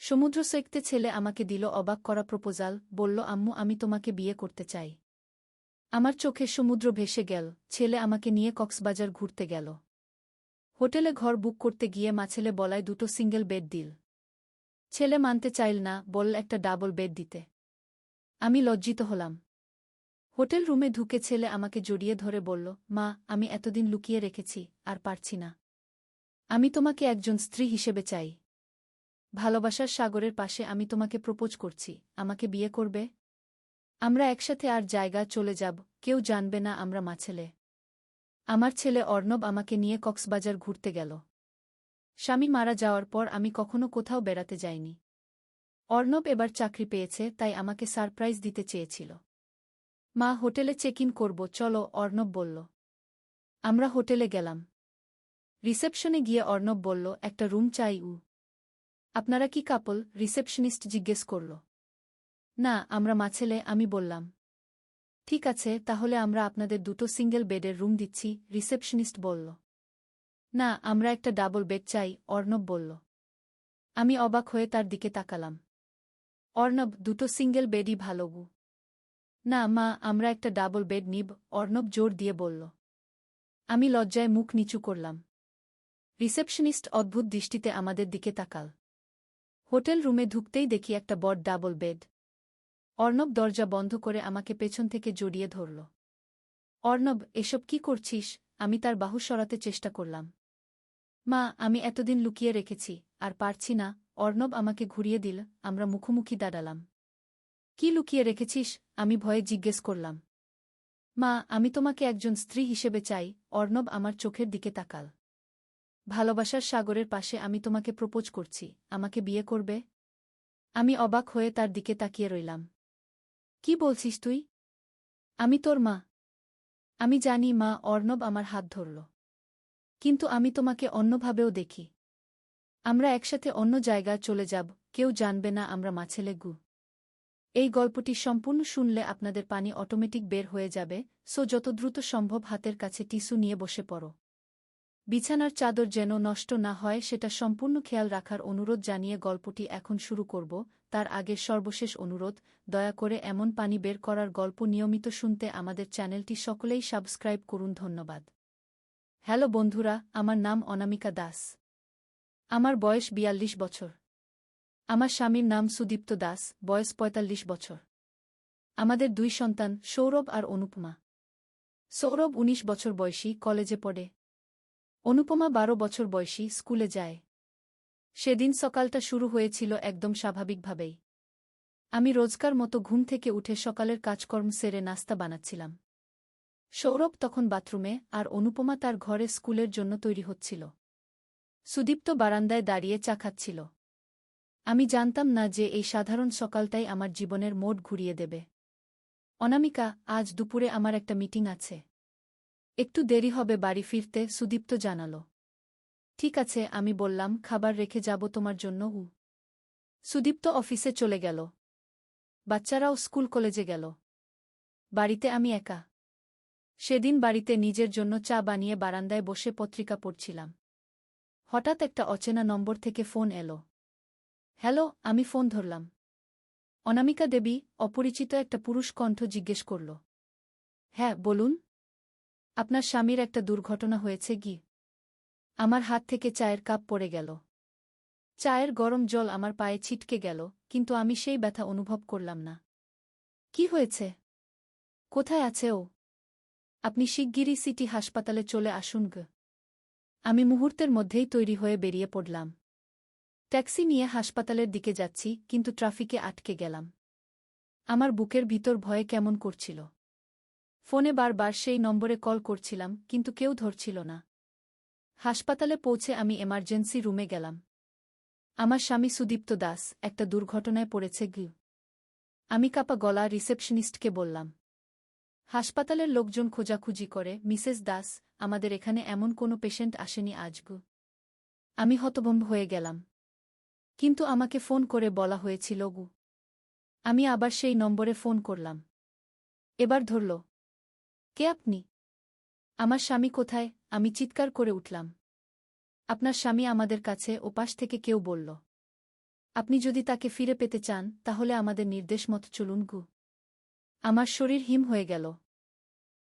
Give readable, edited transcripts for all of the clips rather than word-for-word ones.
সমুদ্র সৈকতে ছেলে আমাকে দিল অবাক করা প্রপোজাল, বলল আম্মু আমি তোমাকে বিয়ে করতে চাই। আমার চোখে সমুদ্র ভেসে গেল। ছেলে আমাকে নিয়ে কক্সবাজার ঘুরতে গেল। হোটেলে ঘর বুক করতে গিয়ে ছেলে বলায় দুটো সিঙ্গেল বেড দিল। ছেলে মানতে চাইল না, বলল একটা ডাবল বেড দিতে। আমি লজ্জিত হলাম। হোটেল রুমে ঢুকে ছেলে আমাকে জড়িয়ে ধরে বলল, মা আমি এতদিন লুকিয়ে রেখেছি, আর পারছি না। আমি তোমাকে একজন স্ত্রী হিসেবে চাই। ভালোবাসার সাগরের পাশে আমি তোমাকে প্রপোজ করছি, আমাকে বিয়ে করবে? আমরা একসাথে আর জায়গা চলে যাব, কেউ জানবে না আমরা ছেলে। আমার ছেলে অর্ণব আমাকে নিয়ে কক্সবাজার ঘুরতে গেল। স্বামী মারা যাওয়ার পর আমি কখনো কোথাও বেড়াতে যাইনি। অর্ণব এবার চাকরি পেয়েছে, তাই আমাকে সারপ্রাইজ দিতে চেয়েছিল। মা হোটেলে চেক ইন করব, চলো, অর্ণব বলল। আমরা হোটেলে গেলাম। রিসেপশনে গিয়ে অর্ণব বলল, একটা রুম চাই। আপনারা কি কাপল? রিসেপশনিস্ট জিজ্ঞেস করল। না, আমরা ছেলে, আমি বললাম। ঠিক আছে, তাহলে আমরা আপনাদের দুটো সিঙ্গেল বেডের রুম দিচ্ছি, রিসেপশনিস্ট বলল। না, আমরা একটা ডাবল বেড চাই, অর্ণব বলল। আমি অবাক হয়ে তার দিকে তাকালাম। অর্ণব, দুটো সিঙ্গেল বেডই ভালো গু। না মা, আমরা একটা ডাবল বেড নিব, অর্ণব জোর দিয়ে বলল। আমি লজ্জায় মুখ নিচু করলাম। রিসেপশনিস্ট অদ্ভুত দৃষ্টিতে আমাদের দিকে তাকাল। হোটেল রুমে ঢুকতেই দেখি একটা বড় ডাবল বেড। অর্ণব দরজা বন্ধ করে আমাকে পেছন থেকে জড়িয়ে ধরল। অর্ণব, এসব কি করছিস? আমি তার বাহু সরাতে চেষ্টা করলাম। মা আমি এতদিন লুকিয়ে রেখেছি, আর পারছি না। অর্ণব আমাকে ঘুরিয়ে দিল। আমরা মুখোমুখি দাঁড়ালাম। কি লুকিয়ে রেখেছিস? আমি ভয়ে জিজ্ঞেস করলাম। মা আমি তোমাকে একজন স্ত্রী হিসেবে চাই। অর্ণব আমার চোখের দিকে তাকাল। ভালোবাসার সাগরের পাশে আমি তোমাকে প্রপোজ করছি, আমাকে বিয়ে করবে? আমি অবাক হয়ে তার দিকে তাকিয়ে রইলাম। কি বলছিস তুই? আমি তোর মা। আমি জানি মা। অর্ণব আমার হাত ধরল। কিন্তু আমি তোমাকে অন্যভাবেও দেখি। আমরা একসাথে অন্য জায়গায় চলে যাব, কেউ জানবে না আমরা ছেলে গু। এই গল্পটি সম্পূর্ণ শুনলে আপনাদের পানি অটোমেটিক বের হয়ে যাবে, সো যত দ্রুত সম্ভব হাতের কাছে টিস্যু নিয়ে বসে পড়ো। বিছানার চাদর যেন নষ্ট না হয় সেটা সম্পূর্ণ খেয়াল রাখার অনুরোধ জানিয়ে গল্পটি এখন শুরু করব। তার আগে সর্বশেষ অনুরোধ, দয়া করে এমন পানি বের করার গল্প নিয়মিত শুনতে আমাদের চ্যানেলটি সকলেই সাবস্ক্রাইব করুন। ধন্যবাদ। হ্যালো বন্ধুরা, আমার নাম অনামিকা দাস। আমার বয়স ৪২ বছর। আমার স্বামীর নাম সুদীপ্ত দাস, বয়স ৪৫ বছর। আমাদের দুই সন্তান, সৌরভ আর অনুপমা। সৌরভ ১৯ বছর বয়সী, কলেজে পড়ে। অনুপমা ১২ বছর বয়সী, স্কুলে যায়। সেদিন সকালটা শুরু হয়েছিল একদম স্বাভাবিকভাবেই। আমি রোজকার মতো ঘুম থেকে উঠে সকালের কাজকর্ম সেরে নাস্তা বানাচ্ছিলাম। সৌরভ তখন বাথরুমে, আর অনুপমা তার ঘরে স্কুলের জন্য তৈরি হচ্ছিল। সুদীপ্ত বারান্দায় দাঁড়িয়ে চা খাচ্ছিল। আমি জানতাম না যে এই সাধারণ সকালটাই আমার জীবনের মোড় ঘুরিয়ে দেবে। অনামিকা, আজ দুপুরে আমার একটা মিটিং আছে। একটু দেরি হবে বাড়ি ফিরতে, সুদীপ্ত জানাল। ঠিক আছে, আমি বললাম, খাবার রেখে যাব তোমার জন্য। সুদীপ্ত অফিসে চলে গেল। বাচ্চারাও স্কুল কলেজে গেল। বাড়িতে আমি একা। সেদিন বাড়িতে নিজের জন্য চা বানিয়ে বারান্দায় বসে পত্রিকা পড়ছিলাম। হঠাৎ একটা অচেনা নম্বর থেকে ফোন এলো। হ্যালো, আমি ফোন ধরলাম। অনামিকা দেবী, অপরিচিত একটা পুরুষ কণ্ঠ জিজ্ঞেস করল। হ্যাঁ বলুন। আপনার স্বামীর একটা দুর্ঘটনা হয়েছে কি? আমার হাত থেকে চায়ের কাপ পড়ে গেল। চায়ের গরম জল আমার পায়ে ছিটকে গেল, কিন্তু আমি সেই ব্যথা অনুভব করলাম না। কি হয়েছে? কোথায় আছে ও? আপনি শিগগিরই সিটি হাসপাতালে চলে আসুন গ। আমি মুহূর্তের মধ্যেই তৈরি হয়ে বেরিয়ে পড়লাম। ট্যাক্সি নিয়ে হাসপাতালের দিকে যাচ্ছি, কিন্তু ট্রাফিকে আটকে গেলাম। আমার বুকের ভিতর ভয়ে কেমন করছিল। ফোনে বারবার সেই নম্বরে কল করছিলাম, কিন্তু কেউ ধরছিল না। হাসপাতালে পৌঁছে আমি এমার্জেন্সি রুমে গেলাম। আমার স্বামী সুদীপ্ত দাস একটা দুর্ঘটনায় পড়েছে গি। আমি কাঁপা গলা রিসেপশনিস্টকে বললাম। হাসপাতালের লোকজন খোঁজাখুঁজি করে, মিসেস দাস, আমাদের এখানে এমন কোনো পেশেন্ট আসেনি আজ গু। আমি হতভম্ব হয়ে গেলাম। কিন্তু আমাকে ফোন করে বলা হয়েছিল গু। আমি আবার সেই নম্বরে ফোন করলাম। এবার ধরল। কে আপনি? আমার স্বামী কোথায়? আমি চিৎকার করে উঠলাম। আপনার স্বামী আমাদের কাছে, ওপাশ থেকে কেউ বলল। আপনি যদি তাকে ফিরে পেতে চান তাহলে আমাদের নির্দেশ মতো চলুন গু। আমার শরীর হিম হয়ে গেল।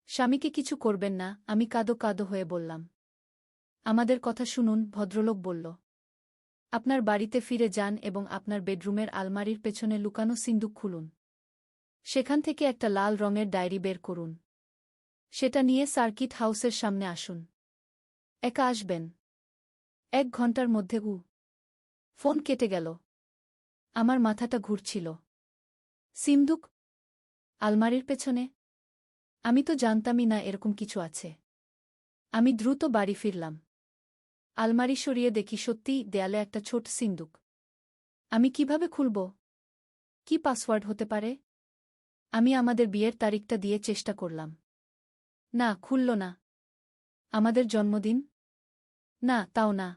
স্বামীকে কিছু করবেন না, আমি কাঁদো কাঁদো হয়ে বললাম। আমাদের কথা শুনুন, ভদ্রলোক বলল। আপনার বাড়িতে ফিরে যান এবং আপনার বেডরুমের আলমারির পেছনে লুকানো সিন্দুক খুলুন। সেখান থেকে একটা লাল রঙের ডায়েরি বের করুন। সেটা নিয়ে সার্কিট হাউসের সামনে আসুন। একা আসবেন। 1 ঘণ্টার মধ্যে ফোন কেটে গেল। আমার মাথাটা ঘুরছিল। সিন্দুক? আলমারির পেছনে? আমি তো জানতামই না এরকম কিছু আছে। আমি দ্রুত বাড়ি ফিরলাম। আলমারি সরিয়ে দেখি সত্যিই দেয়ালে একটা ছোট সিন্দুক। আমি কিভাবে খুলব? কি পাসওয়ার্ড হতে পারে? আমি আমাদের বিয়ের তারিখটা দিয়ে চেষ্টা করলাম। না, খুলল না। আমাদের জন্মদিন? না, তাও না।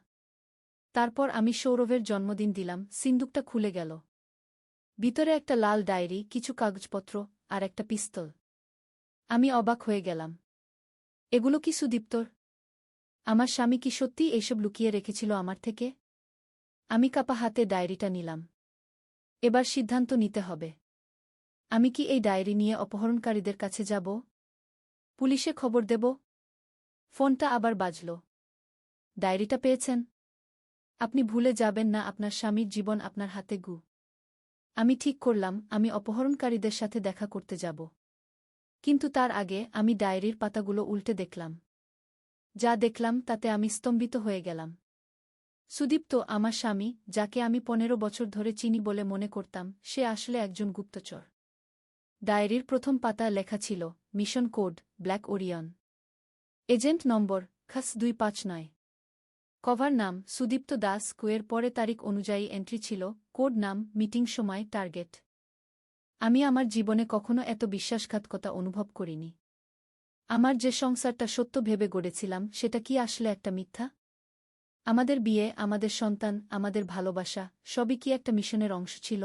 তারপর আমি সৌরভের জন্মদিন দিলাম, সিন্দুকটা খুলে গেল। ভিতরে একটা লাল ডায়েরি, কিছু কাগজপত্র আর একটা পিস্তল। আমি অবাক হয়ে গেলাম। এগুলো কি সুদীপ্তর? আমার স্বামী কি সত্যিই এইসব লুকিয়ে রেখেছিল আমার থেকে? আমি কাঁপা হাতে ডায়েরিটা নিলাম। এবার সিদ্ধান্ত নিতে হবে। আমি কি এই ডায়েরি নিয়ে অপহরণকারীদের কাছে যাব? পুলিশে খবর দেব? ফোনটা আবার বাজল। ডায়েরিটা পেয়েছেন? আপনি ভুলে যাবেন না আপনার স্বামীর জীবন আপনার হাতে গু। আমি ঠিক করলাম আমি অপহরণকারীদের সাথে দেখা করতে যাব। কিন্তু তার আগে আমি ডায়েরির পাতাগুলো উল্টে দেখলাম। যা দেখলাম তাতে আমি স্তম্ভিত হয়ে গেলাম। সুদীপ্ত, আমার স্বামী, যাকে আমি 15 বছর ধরে চিনি বলে মনে করতাম, সে আসলে একজন গুপ্তচর। ডায়েরির প্রথম পাতা লেখা ছিল, mission code, black Orion. Agent number, খাস 259। কভার নাম, সুদীপ্ত দাস কুয়ের পরে তারিখ অনুযায়ী এন্ট্রি ছিল, কোড নাম, মিটিং সময়, টার্গেট। আমি আমার জীবনে কখনো এত বিশ্বাসঘাতকতা অনুভব করিনি। আমার যে সংসারটা সত্য ভেবে গড়েছিলাম সেটা কি আসলে একটা মিথ্যা? আমাদের বিয়ে, আমাদের সন্তান, আমাদের ভালোবাসা, সবই কি একটা মিশনের অংশ ছিল?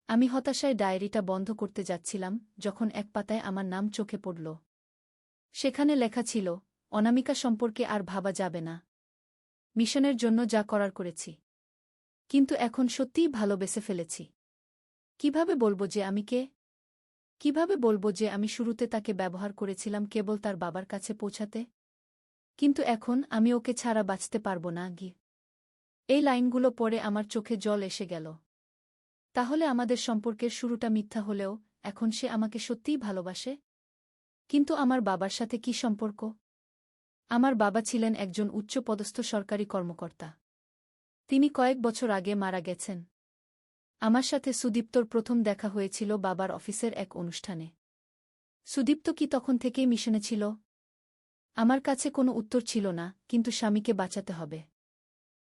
আমি হতাশায় ডায়েরিটা বন্ধ করতে যাচ্ছিলাম যখন এক পাতায় আমার নাম চোখে পড়ল। সেখানে লেখা ছিল, অনামিকা সম্পর্কে আর ভাবা যাবে না। মিশনের জন্য যা করার করেছি। কিন্তু এখন সত্যিই ভালোবেসে ফেলেছি। কিভাবে বলবো যে আমি কে? কিভাবে বলবো যে আমি শুরুতে তাকে ব্যবহার করেছিলাম কেবল তার বাবার কাছে পৌঁছাতে? কিন্তু এখন আমি ওকে ছাড়া বাঁচতে পারব না গি। এই লাইনগুলো পড়ে আমার চোখে জল এসে গেল। তাহলে আমাদের সম্পর্কের শুরুটা মিথ্যা হলেও এখন সে আমাকে সত্যিই ভালোবাসে? কিন্তু আমার বাবার সাথে কি সম্পর্ক? আমার বাবা ছিলেন একজন উচ্চপদস্থ সরকারি কর্মকর্তা। তিনি কয়েক বছর আগে মারা গেছেন। আমার সাথে সুদীপ্তর প্রথম দেখা হয়েছিল বাবার অফিসের এক অনুষ্ঠানে। সুদীপ্ত কি তখন থেকেই মিশনে ছিল? আমার কাছে কোনো উত্তর ছিল না, কিন্তু স্বামীকে বাঁচাতে হবে।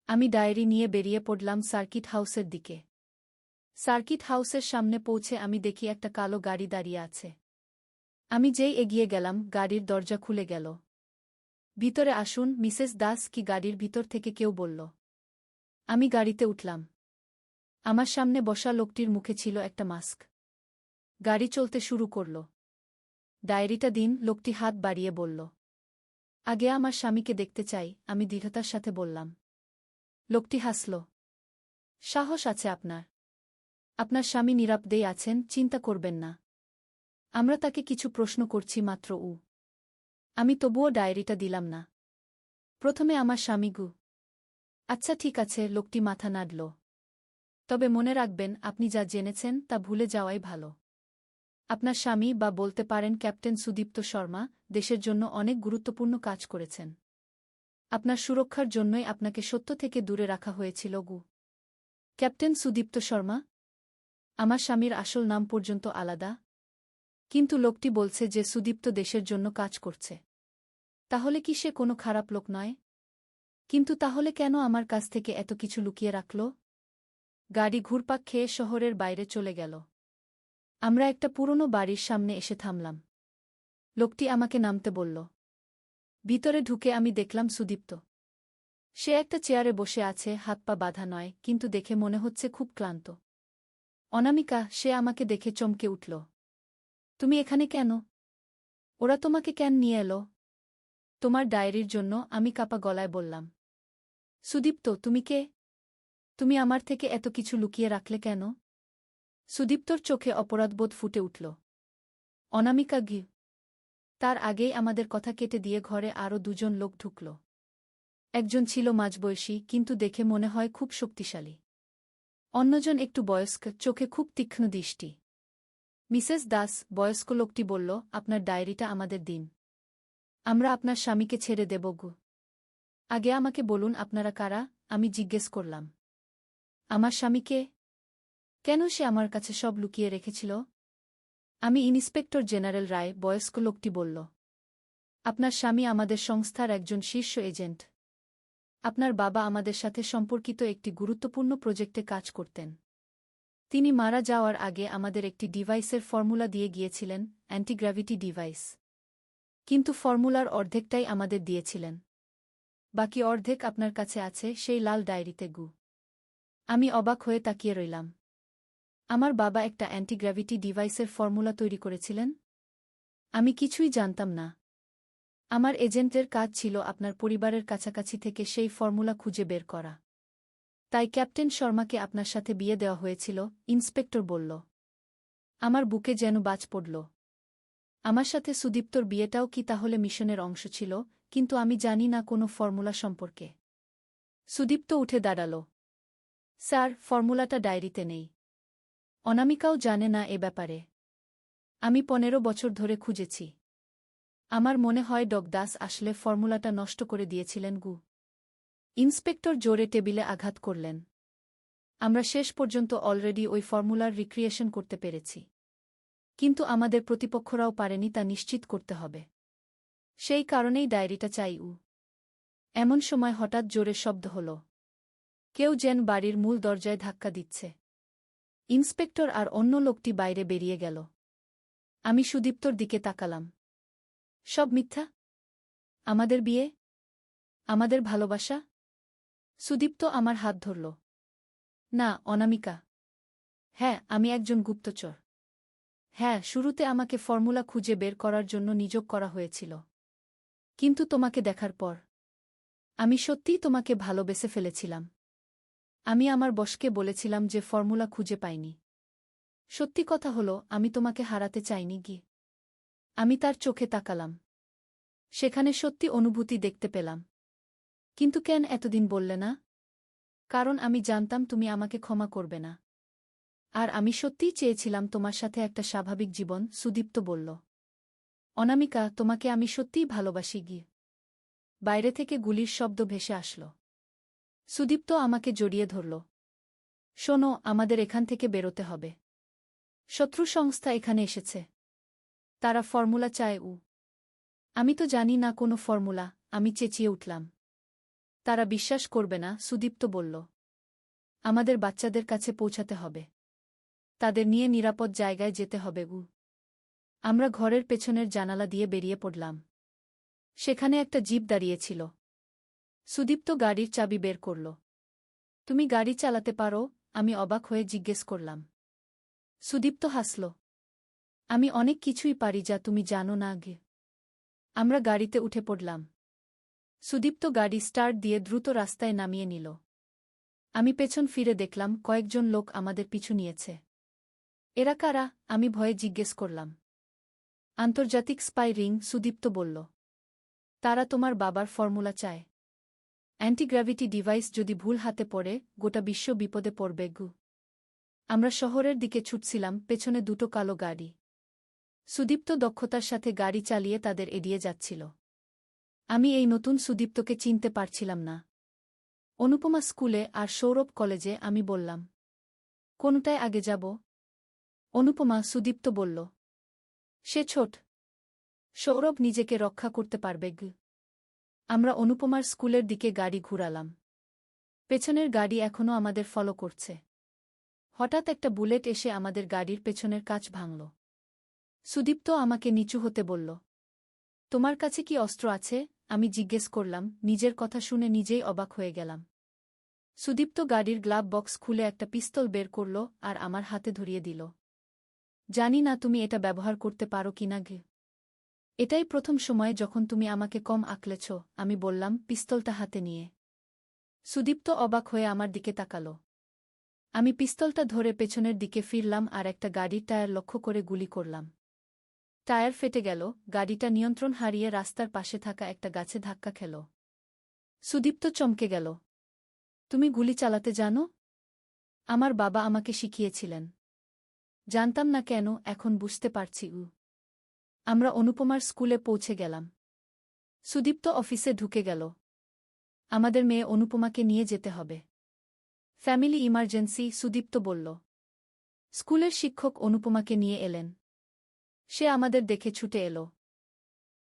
আমি ডায়েরি নিয়ে বেরিয়ে পড়লাম সার্কিট হাউসের দিকে। সার্কিট হাউসের সামনে পৌঁছে আমি দেখি একটা কালো গাড়ি দাঁড়িয়ে আছে। আমি যেই এগিয়ে গেলাম গাড়ির দরজা খুলে গেল। ভিতরে আসুন মিসেস দাস, কি গাড়ির ভিতর থেকে কেউ বলল। আমি গাড়িতে উঠলাম। আমার সামনে বসা লোকটির মুখে ছিল একটা মাস্ক। গাড়ি চলতে শুরু করল। ডায়েরিটা দিন, লোকটি হাত বাড়িয়ে বলল। আগে আমার স্বামীকে দেখতে চাই, আমি দৃঢ়তার সাথে বললাম। লোকটি হাসল। সাহস আছে আপনার। আপনার স্বামী নিরাপদেই আছেন, চিন্তা করবেন না। আমরা তাকে কিছু প্রশ্ন করছি মাত্র। আমি তবুও ডায়েরিটা দিলাম না। প্রথমে আমার স্বামী গু। আচ্ছা ঠিক আছে, লোকটি মাথা নাড়ল। তবে মনে রাখবেন আপনি যা জেনেছেন তা ভুলে যাওয়াই ভালো। আপনার স্বামী, বা বলতে পারেন ক্যাপ্টেন সুদীপ্ত শর্মা, দেশের জন্য অনেক গুরুত্বপূর্ণ কাজ করেছেন। আপনার সুরক্ষার জন্যই আপনাকে সত্য থেকে দূরে রাখা হয়েছিল গু। ক্যাপ্টেন সুদীপ্ত শর্মা? আমার স্বামীর আসল নাম পর্যন্ত আলাদা। কিন্তু লোকটি বলছে যে সুদীপ্ত দেশের জন্য কাজ করছে। তাহলে কি সে কোনো খারাপ লোক নয়? কিন্তু তাহলে কেন আমার কাছ থেকে এত কিছু লুকিয়ে রাখল? গাড়ি ঘুরপাক খেয়ে শহরের বাইরে চলে গেল। আমরা একটা পুরনো বাড়ির সামনে এসে থামলাম। লোকটি আমাকে নামতে বলল। ভিতরে ঢুকে আমি দেখলাম সুদীপ্ত। সে একটা চেয়ারে বসে আছে, হাত পা বাঁধা নয়, কিন্তু দেখে মনে হচ্ছে খুব ক্লান্ত। অনামিকা, সে আমাকে দেখে চমকে উঠল। তুমি এখানে কেন? ওরা তোমাকে কেন নিয়ে এলো? তোমার ডায়েরির জন্য, আমি কাপা গলায় বললাম। সুদীপ্ত, তুমি কে? তুমি আমার থেকে এত কিছু লুকিয়ে রাখলে কেন? সুদীপ্তর চোখে অপরাধবোধ ফুটে উঠল। অনামিকা ঘি। তার আগেই আমাদের কথা কেটে দিয়ে ঘরে আরও দুজন লোক ঢুকল। একজন ছিল মাঝবয়সী, কিন্তু দেখে মনে হয় খুব শক্তিশালী। অন্যজন একটু বয়স্ক, চোখে খুব তীক্ষ্ণ দৃষ্টি। মিসেস দাস, বয়স্ক লোকটি বলল, আপনার ডায়েরিটা আমাদের দিন। আমরা আপনার স্বামীকে ছেড়ে দেব গো। আগে আমাকে বলুন আপনারা কারা? আমি জিজ্ঞেস করলাম। আমার স্বামীকে? কেন সে আমার কাছে সব লুকিয়ে রেখেছিল? আমি ইন্সপেক্টর জেনারেল রায়, বয়স্ক লোকটি বলল। আপনার স্বামী আমাদের সংস্থার একজন শীর্ষ এজেন্ট। আপনার বাবা আমাদের সাথে সম্পর্কিত একটি গুরুত্বপূর্ণ প্রজেক্টে কাজ করতেন। তিনি মারা যাওয়ার আগে আমাদের একটি ডিভাইসের ফর্মুলা দিয়ে গিয়েছিলেন, অ্যান্টিগ্র্যাভিটি ডিভাইস। কিন্তু ফর্মুলার অর্ধেকটাই আমাদের দিয়েছিলেন। বাকি অর্ধেক আপনার কাছে আছে, সেই লাল ডায়েরিতে গু। আমি অবাক হয়ে তাকিয়ে রইলাম। আমার বাবা একটা অ্যান্টিগ্র্যাভিটি ডিভাইসের ফর্মুলা তৈরি করেছিলেন? আমি কিছুই জানতাম না। আমার এজেন্টের কাজ ছিল আপনার পরিবারের কাছাকাছি থেকে সেই ফর্মুলা খুঁজে বের করা। তাই ক্যাপ্টেন শর্মাকে আপনার সাথে বিয়ে দেওয়া হয়েছিল, ইন্সপেক্টর বলল। আমার বুকে যেন বাজ পড়ল। আমার সাথে সুদীপ্তর বিয়েটাও কি তাহলে মিশনের অংশ ছিল? কিন্তু আমি জানি না কোনো ফর্মুলা সম্পর্কে। সুদীপ্ত উঠে দাঁড়াল। স্যার, ফর্মুলাটা ডায়েরিতে নেই। অনামিকাও জানে না এ ব্যাপারে। আমি 15 বছর ধরে খুঁজেছি। আমার মনে হয় দাস আসলে ফর্মুলাটা নষ্ট করে দিয়েছিলেন গু। ইন্সপেক্টর জোরে টেবিলে আঘাত করলেন। আমরা শেষ পর্যন্ত অলরেডি ওই ফর্মুলার রিক্রিয়েশন করতে পেরেছি। কিন্তু আমাদের প্রতিপক্ষরাও পারেনি তা নিশ্চিত করতে হবে। সেই কারণেই ডায়েরিটা চাই। এমন সময় হঠাৎ জোরে শব্দ হল। কেউ যেন বাড়ির মূল দরজায় ধাক্কা দিচ্ছে। ইন্সপেক্টর আর অন্য লোকটি বাইরে বেরিয়ে গেল। আমি সুদীপ্তর দিকে তাকালাম। সব মিথ্যা? আমাদের বিয়ে? আমাদের ভালোবাসা? সুদীপ্ত আমার হাত ধরল। না, অনামিকা। হ্যাঁ, আমি একজন গুপ্তচর। হ্যাঁ, শুরুতে আমাকে ফর্মুলা খুঁজে বের করার জন্য নিয়োগ করা হয়েছিল। কিন্তু তোমাকে দেখার পর আমি সত্যিই তোমাকে ভালোবেসে ফেলেছিলাম। আমি আমার বসকে বলেছিলাম যে ফর্মুলা খুঁজে পাইনি। সত্যি কথা হলো, আমি তোমাকে হারাতে চাইনি গি। আমি তার চোখে তাকালাম। সেখানে সত্যি অনুভূতি দেখতে পেলাম। কিন্তু কেন এতদিন বললে না? কারণ আমি জানতাম তুমি আমাকে ক্ষমা করবে না। আর আমি সত্যিই চেয়েছিলাম তোমার সাথে একটা স্বাভাবিক জীবন, সুদীপ্ত বলল। অনামিকা, তোমাকে আমি সত্যিই ভালোবাসি গি। বাইরে থেকে গুলির শব্দ ভেসে আসল। সুদীপ্ত আমাকে জড়িয়ে ধরল। শোনো, আমাদের এখান থেকে বেরোতে হবে। শত্রু সংস্থা এখানে এসেছে। তারা ফর্মুলা চায়। আমি তো জানি না কোনো ফর্মুলা, আমি চেঁচিয়ে উঠলাম। তারা বিশ্বাস করবে না, সুদীপ্ত বলল। আমাদের বাচ্চাদের কাছে পৌঁছাতে হবে। তাদের নিয়ে নিরাপদ জায়গায় যেতে হবে। আমরা ঘরের পেছনের জানালা দিয়ে বেরিয়ে পড়লাম। সেখানে একটা জিপ দাঁড়িয়েছিল। সুদীপ্ত গাড়ির চাবি বের করল। তুমি গাড়ি চালাতে পারো? আমি অবাক হয়ে জিজ্ঞেস করলাম। সুদীপ্ত হাসল। আমি অনেক কিছুই পারি যা তুমি জানো না আগে। আমরা গাড়িতে উঠে পড়লাম। সুদীপ্ত গাড়ি স্টার্ট দিয়ে দ্রুত রাস্তায় নামিয়ে নিল। আমি পেছন ফিরে দেখলাম কয়েকজন লোক আমাদের পিছু নিয়েছে। এরা কারা? আমি ভয়ে জিজ্ঞেস করলাম। আন্তর্জাতিক স্পাই রিং, সুদীপ্ত বলল। তারা তোমার বাবার ফর্মুলা চায়। অ্যান্টিগ্র্যাভিটি ডিভাইস যদি ভুল হাতে পড়ে, গোটা বিশ্ব বিপদে পড়বে গু। আমরা শহরের দিকে ছুটছিলাম, পেছনে দুটো কালো গাড়ি। সুদীপ্ত দক্ষতার সাথে গাড়ি চালিয়ে তাদের এড়িয়ে যাচ্ছিল। আমি এই নতুন সুদীপ্তকে চিনতে পারছিলাম না। অনুপমা স্কুলে আর সৌরভ কলেজে, আমি বললাম। কোনটায় আগে যাব? অনুপমা, সুদীপ্ত বলল। সে ছোট। সৌরভ নিজেকে রক্ষা করতে পারবে গু। আমরা অনুপমার স্কুলের দিকে গাড়ি ঘুরালাম। পেছনের গাড়ি এখনও আমাদের ফলো করছে। হঠাৎ একটা বুলেট এসে আমাদের গাড়ির পেছনের কাচ ভাঙল। সুদীপ্ত আমাকে নিচু হতে বলল। তোমার কাছে কি অস্ত্র আছে? আমি জিজ্ঞেস করলাম, নিজের কথা শুনে নিজেই অবাক হয়ে গেলাম। সুদীপ্ত গাড়ির গ্লাভ বক্স খুলে একটা পিস্তল বের করল আর আমার হাতে ধরিয়ে দিল। জানি না তুমি এটা ব্যবহার করতে পারো কিনা গে। এটাই প্রথম সময়ে যখন তুমি আমাকে কম আঁকলেছ, আমি বললাম পিস্তলটা হাতে নিয়ে। সুদীপ্ত অবাক হয়ে আমার দিকে তাকাল। আমি পিস্তলটা ধরে পেছনের দিকে ফিরলাম আর একটা গাড়ির টায়ার লক্ষ্য করে গুলি করলাম। টায়ার ফেটে গেল, গাড়িটা নিয়ন্ত্রণ হারিয়ে রাস্তার পাশে থাকা একটা গাছে ধাক্কা খেল। সুদীপ্ত চমকে গেল। তুমি গুলি চালাতে জানো? আমার বাবা আমাকে শিখিয়েছিলেন। জানতাম না কেন, এখন বুঝতে পারছি। আমরা অনুপমার স্কুলে পৌঁছে গেলাম। সুদীপ্ত অফিসে ঢুকে গেল। আমাদের মেয়ে অনুপমাকে নিয়ে যেতে হবে। ফ্যামিলি ইমার্জেন্সি, সুদীপ্ত বলল। স্কুলের শিক্ষক অনুপমাকে নিয়ে এলেন। সে আমাদের দেখে ছুটে এলো।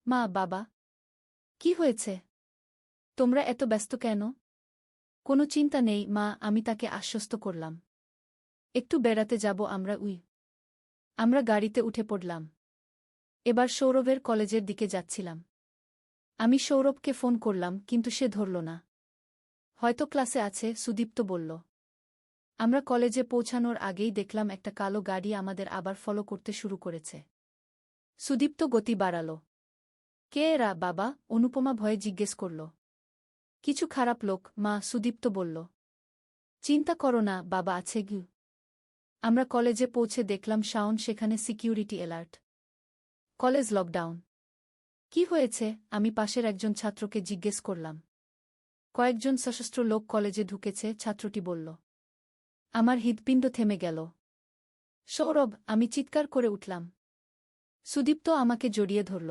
মা, বাবা, কি হয়েছে? তোমরা এত ব্যস্ত কেন? কোনো চিন্তা নেই মা, আমি তাকে আশ্বস্ত করলাম। একটু বেড়াতে যাব আমরা। আমরা গাড়িতে উঠে পড়লাম। এবার সৌরভের কলেজের দিকে যাচ্ছিলাম। আমি সৌরভকে ফোন করলাম, কিন্তু সে ধরল না। হয়তো ক্লাসে আছে, সুদীপ্ত বলল। আমরা কলেজে পৌঁছানোর আগেই দেখলাম একটা কালো গাড়ি আমাদের আবার ফলো করতে শুরু করেছে। সুদীপ্ত গতি বাড়াল। কে এরা বাবা? অনুপমা ভয়ে জিজ্ঞেস করল। কিছু খারাপ লোক মা, সুদীপ্ত বলল। চিন্তা করো না বাবা, আছে গু। আমরা কলেজে পৌঁছে দেখলাম শাওন সেখানে, সিকিউরিটি অ্যালার্ট। College lockdown. কি হয়েছে? আমি পাশের একজন ছাত্রকে জিজ্ঞেস করলাম। কয়েকজন সশস্ত্র লোক কলেজে ঢুকেছে, ছাত্রটি বলল। আমার হৃৎপিণ্ড থেমে গেল। সৌরভ, আমি চিৎকার করে উঠলাম। সুদীপ্ত আমাকে জড়িয়ে ধরল।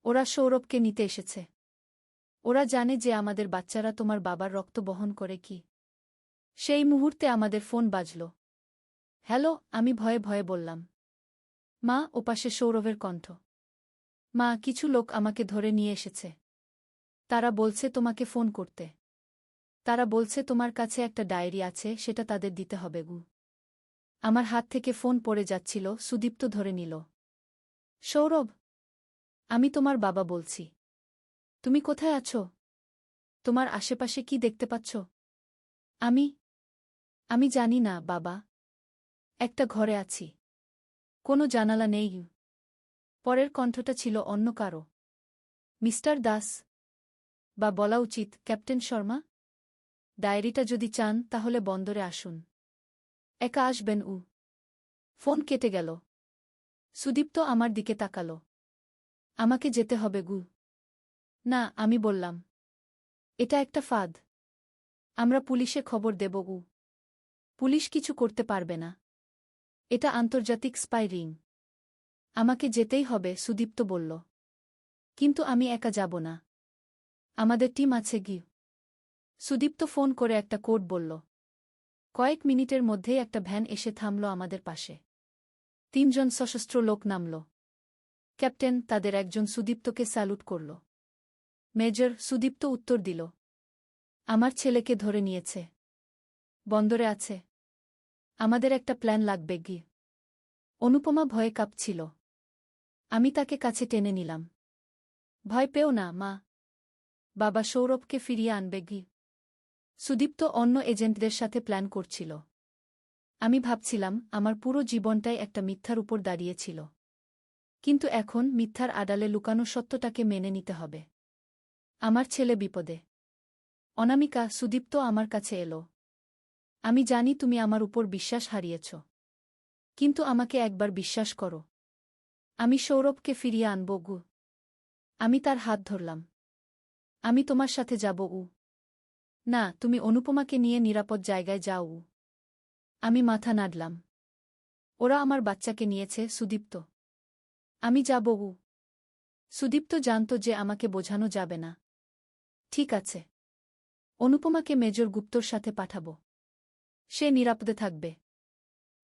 ওরা সৌরভকে নিতে এসেছে। ওরা জানে যে আমাদের বাচ্চারা তোমার বাবার রক্ত বহন করে। কি? সেই মুহূর্তে আমাদের ফোন বাজল। হ্যালো, আমি ভয়ে ভয়ে বললাম। মা, ওপাশে সৌরভের কণ্ঠ। মা, কিছু লোক আমাকে ধরে নিয়ে এসেছে। তারা বলছে তোমাকে ফোন করতে। তারা বলছে তোমার কাছে একটা ডায়েরি আছে, সেটা তাদের দিতে হবে। আমার হাত থেকে ফোন পড়ে যাচ্ছিল, সুদীপ্ত ধরে নিল। সৌরভ, আমি তোমার বাবা বলছি। তুমি কোথায় আছো? তোমার আশেপাশে কি দেখতে পাচ্ছ? আমি জানি না বাবা। একটা ঘরে আছি। কোনো জানালা নেই। পরের কণ্ঠটা ছিল অন্য কারো। মিস্টার দাস, বা বলা উচিত ক্যাপ্টেন শর্মা। ডায়েরিটা যদি চান তাহলে বন্দরে আসুন। একা আসবেন? ফোন কেটে গেল। সুদীপ্ত আমার দিকে তাকাল। আমাকে যেতে হবে গু। না, আমি বললাম। এটা একটা ফাঁদ। আমরা পুলিশে খবর দেব। পুলিশ কিছু করতে পারবে না। এটা আন্তর্জাতিক স্পাই রিং। আমাকে যেতেই হবে, সুদীপ্ত বলল। কিন্তু আমি একা যাব না। আমাদের টিম আছে গি। সুদীপ্ত ফোন করে একটা কোড বলল। কয়েক মিনিটের মধ্যেই একটা ভ্যান এসে থামল আমাদের পাশে। 3 জন সশস্ত্র লোক নামল। ক্যাপ্টেন, তাদের একজন সুদীপ্তকে স্যালুট করল। মেজর, সুদীপ্ত উত্তর দিল। আমার ছেলেকে ধরে নিয়েছে। বন্দরে আছে। আমাদের একটা প্ল্যান লাগবে গি। অনুপমা ভয়ে কাঁপছিল। আমি তাকে কাছে টেনে নিলাম। ভয় পেও না মা। বাবা সৌরভকে ফিরিয়ে আনবে গি। সুদীপ্ত অন্য এজেন্টদের সাথে প্ল্যান করছিল। আমি ভাবছিলাম আমার পুরো জীবনটাই একটা মিথ্যার উপর দাঁড়িয়েছিল। কিন্তু এখন মিথ্যার আড়ালে লুকানো সত্যটাকে মেনে নিতে হবে। আমার ছেলে বিপদে। অনামিকা, সুদীপ্ত আমার কাছে এলো। আমি জানি তুমি আমার উপর বিশ্বাস হারিয়েছ। কিন্তু আমাকে একবার বিশ্বাস করো। আমি সৌরভকে ফিরিয়ে আনব গু। আমি তার হাত ধরলাম। আমি তোমার সাথে যাব। না, তুমি অনুপমাকে নিয়ে নিরাপদ জায়গায় যাও। আমি মাথা নাড়লাম। ওরা আমার বাচ্চাকে নিয়েছে সুদীপ্ত। আমি যাব। সুদীপ্ত জানত যে আমাকে বোঝানো যাবে না। ঠিক আছে। অনুপমাকে মেজর গুপ্তর সাথে পাঠাব। সে নিরাপদে থাকবে।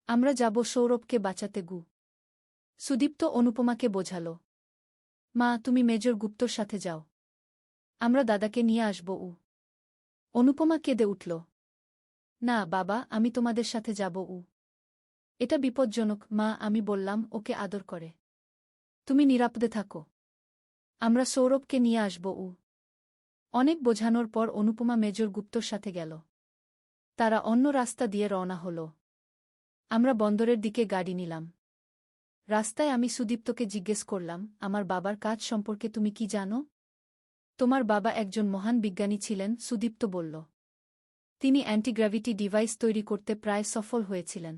আমরা যাব সৌরভকে বাঁচাতে গু। সুদীপ্ত অনুপমাকে বোঝাল। মা, তুমি মেজর গুপ্তর সাথে যাও। আমরা দাদাকে নিয়ে আসব। অনুপমা কেঁদে উঠল। না বাবা, আমি তোমাদের সাথে যাব। এটা বিপজ্জনক মা, আমি বললাম। ওকে আদর করে। তুমি নিরাপদে থাকো। আমরা সৌরভকে নিয়ে আসব। অনেক বোঝানোর পর অনুপমা মেজর গুপ্তর সাথে গেল। তারা অন্য রাস্তা দিয়ে রওনা হল। আমরা বন্দরের দিকে গাড়ি নিলাম। রাস্তায় আমি সুদীপ্তকে জিজ্ঞেস করলাম, আমার বাবার কাজ সম্পর্কে তুমি কি জানো? তোমার বাবা একজন মহান বিজ্ঞানী ছিলেন, সুদীপ্ত বলল। তিনি অ্যান্টিগ্র্যাভিটি ডিভাইস তৈরি করতে প্রায় সফল হয়েছিলেন।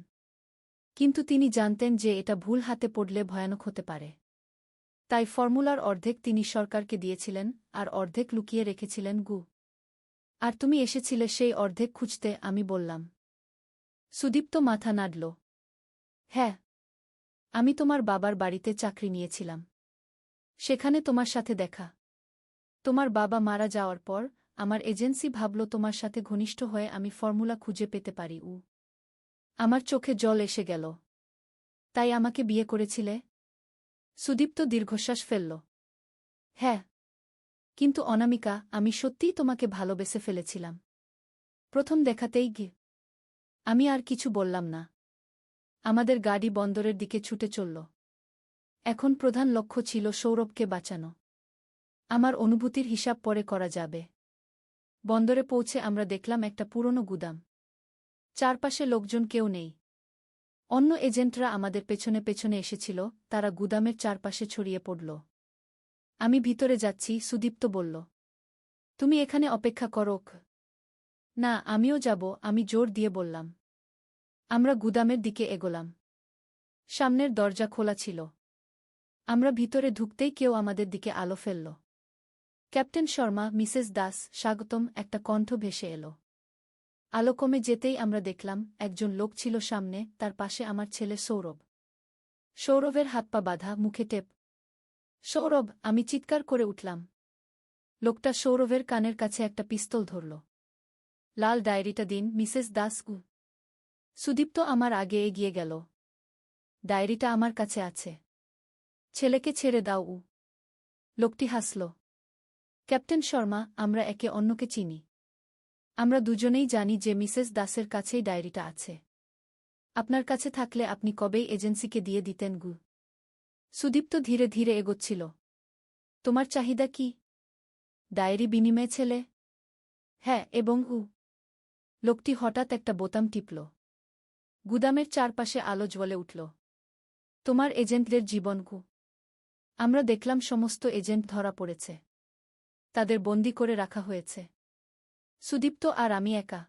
কিন্তু তিনি জানতেন যে এটা ভুল হাতে পড়লে ভয়ানক হতে পারে। তাই ফর্মুলার অর্ধেক তিনি সরকারকে দিয়েছিলেন আর অর্ধেক লুকিয়ে রেখেছিলেন গু। আর তুমি এসেছিলে সেই অর্ধেক খুঁজতে, আমি বললাম। সুদীপ্ত মাথা নাড়ল। হ্যাঁ, আমি তোমার বাবার বাড়িতে চাকরি নিয়েছিলাম। সেখানে তোমার সাথে দেখা। তোমার বাবা মারা যাওয়ার পর আমার এজেন্সি ভাবল তোমার সাথে ঘনিষ্ঠ হয়ে আমি ফর্মুলা খুঁজে পেতে পারি। আমার চোখে জল এসে গেল। তাই আমাকে বিয়ে করেছিলে? সুদীপ্ত দীর্ঘশ্বাস ফেলল। হ্যাঁ, কিন্তু অনামিকা, আমি সত্যিই তোমাকে ভালোবেসে ফেলেছিলাম প্রথম দেখাতেই গিয়ে। আমি আর কিছু বললাম না। আমাদের গাড়ি বন্দরের দিকে ছুটে চলল। এখন প্রধান লক্ষ্য ছিল সৌরভকে বাঁচানো। আমার অনুভূতির হিসাব পরে করা যাবে। বন্দরে পৌঁছে আমরা দেখলাম একটা পুরনো গুদাম। চারপাশে লোকজন কেউ নেই। অন্য এজেন্টরা আমাদের পেছনে পেছনে এসেছিল, তারা গুদামের চারপাশে ছড়িয়ে পড়ল। আমি ভিতরে যাচ্ছি, সুদীপ্ত বলল। তুমি এখানে অপেক্ষা করো। না, আমিও যাব, আমি জোর দিয়ে বললাম। আমরা গুদামের দিকে এগোলাম। সামনের দরজা খোলা ছিল। আমরা ভিতরে ঢুকতেই কেউ আমাদের দিকে আলো ফেলল। ক্যাপ্টেন শর্মা, মিসেস দাস, স্বাগতম, একটা কণ্ঠ ভেসে এল। আলো কমে যেতেই আমরা দেখলাম একজন লোক ছিল সামনে, তার পাশে আমার ছেলে সৌরভ। সৌরভের হাত পা বাঁধা, মুখে টেপ। সৌরভ, আমি চিৎকার করে উঠলাম। লোকটা সৌরভের কানের কাছে একটা পিস্তল ধরল। লাল ডায়েরিটা দিন, মিসেস দাস। সুদীপ্ত আমার আগে এগিয়ে গেল। ডায়েরিটা আমার কাছে আছে। ছেলেকে ছেড়ে দাও। লোকটি হাসল। ক্যাপ্টেন শর্মা, আমরা একে অন্যকে চিনি। আমরা দুজনেই জানি যে মিসেস দাসের কাছেই ডায়েরিটা আছে। আপনার কাছে থাকলে আপনি কবেই এজেন্সিকে দিয়ে দিতেন। সুদীপ্ত ধীরে ধীরে এগোচ্ছিল। তোমার চাহিদা কি? ডায়েরি বিনিময়ে ছেলে? হ্যাঁ, এবং লোকটি হঠাৎ একটা বোতাম টিপল। গুদামের চারপাশে আলো জ্বলে উঠল। তোমার এজেন্টদের জীবন। আমরা দেখলাম সমস্ত এজেন্ট ধরা পড়েছে। তাদের বন্দি করে রাখা হয়েছে। সুদীপ্ত আর আমি একা।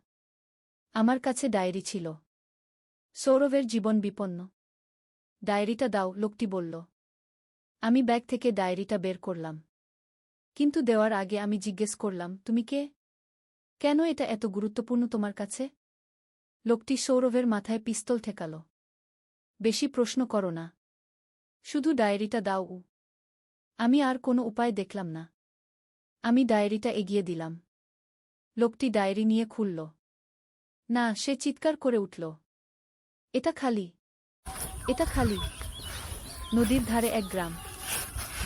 আমার কাছে ডায়েরি ছিল। সৌরভের জীবন বিপন্ন। ডায়েরিটা দাও, লোকটি বলল। আমি ব্যাগ থেকে ডায়েরিটা বের করলাম। কিন্তু দেওয়ার আগে আমি জিজ্ঞেস করলাম, তুমি কে? কেন এটা এত গুরুত্বপূর্ণ তোমার কাছে? লোকটি সৌরভের মাথায় পিস্তল ঠেকাল। বেশি প্রশ্ন করো না, শুধু ডায়েরিটা দাও। আমি আর কোনো উপায় দেখলাম না। আমি ডায়েরিটা এগিয়ে দিলাম। লোকটি ডায়েরি নিয়ে খুলল। না, সে চিৎকার করে উঠল। এটা খালি, এটা খালি। নদীর ধারে এক গ্রাম।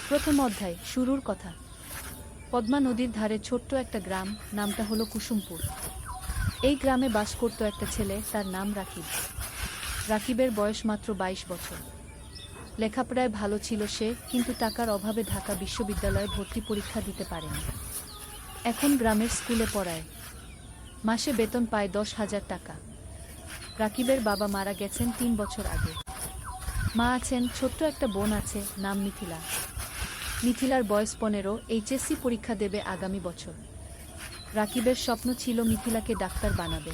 প্রথম অধ্যায়, শুরুর কথা। পদ্মা নদীর ধারে ছোট্ট একটা গ্রাম, নামটা হলো কুসুমপুর। এই গ্রামে বাস করত একটা ছেলে, তার নাম রাকিব। রাকিবের বয়স মাত্র 22 বছর। লেখাপড়ায় ভালো ছিল সে, কিন্তু টাকার অভাবে ঢাকা বিশ্ববিদ্যালয়ে ভর্তি পরীক্ষা দিতে পারেনি। এখন গ্রামের স্কুলে পড়ায়। মাসে বেতন পায় 10,000 টাকা। রাকিবের বাবা মারা গেছেন 3 বছর আগে। মা আছেন, ছোট্ট একটা বোন আছে, নাম মিথিলা। মিথিলার বয়স 15, এইচএসসি পরীক্ষা দেবে আগামী বছর। রাকিবের স্বপ্ন ছিল মিথিলাকে ডাক্তার বানাবে।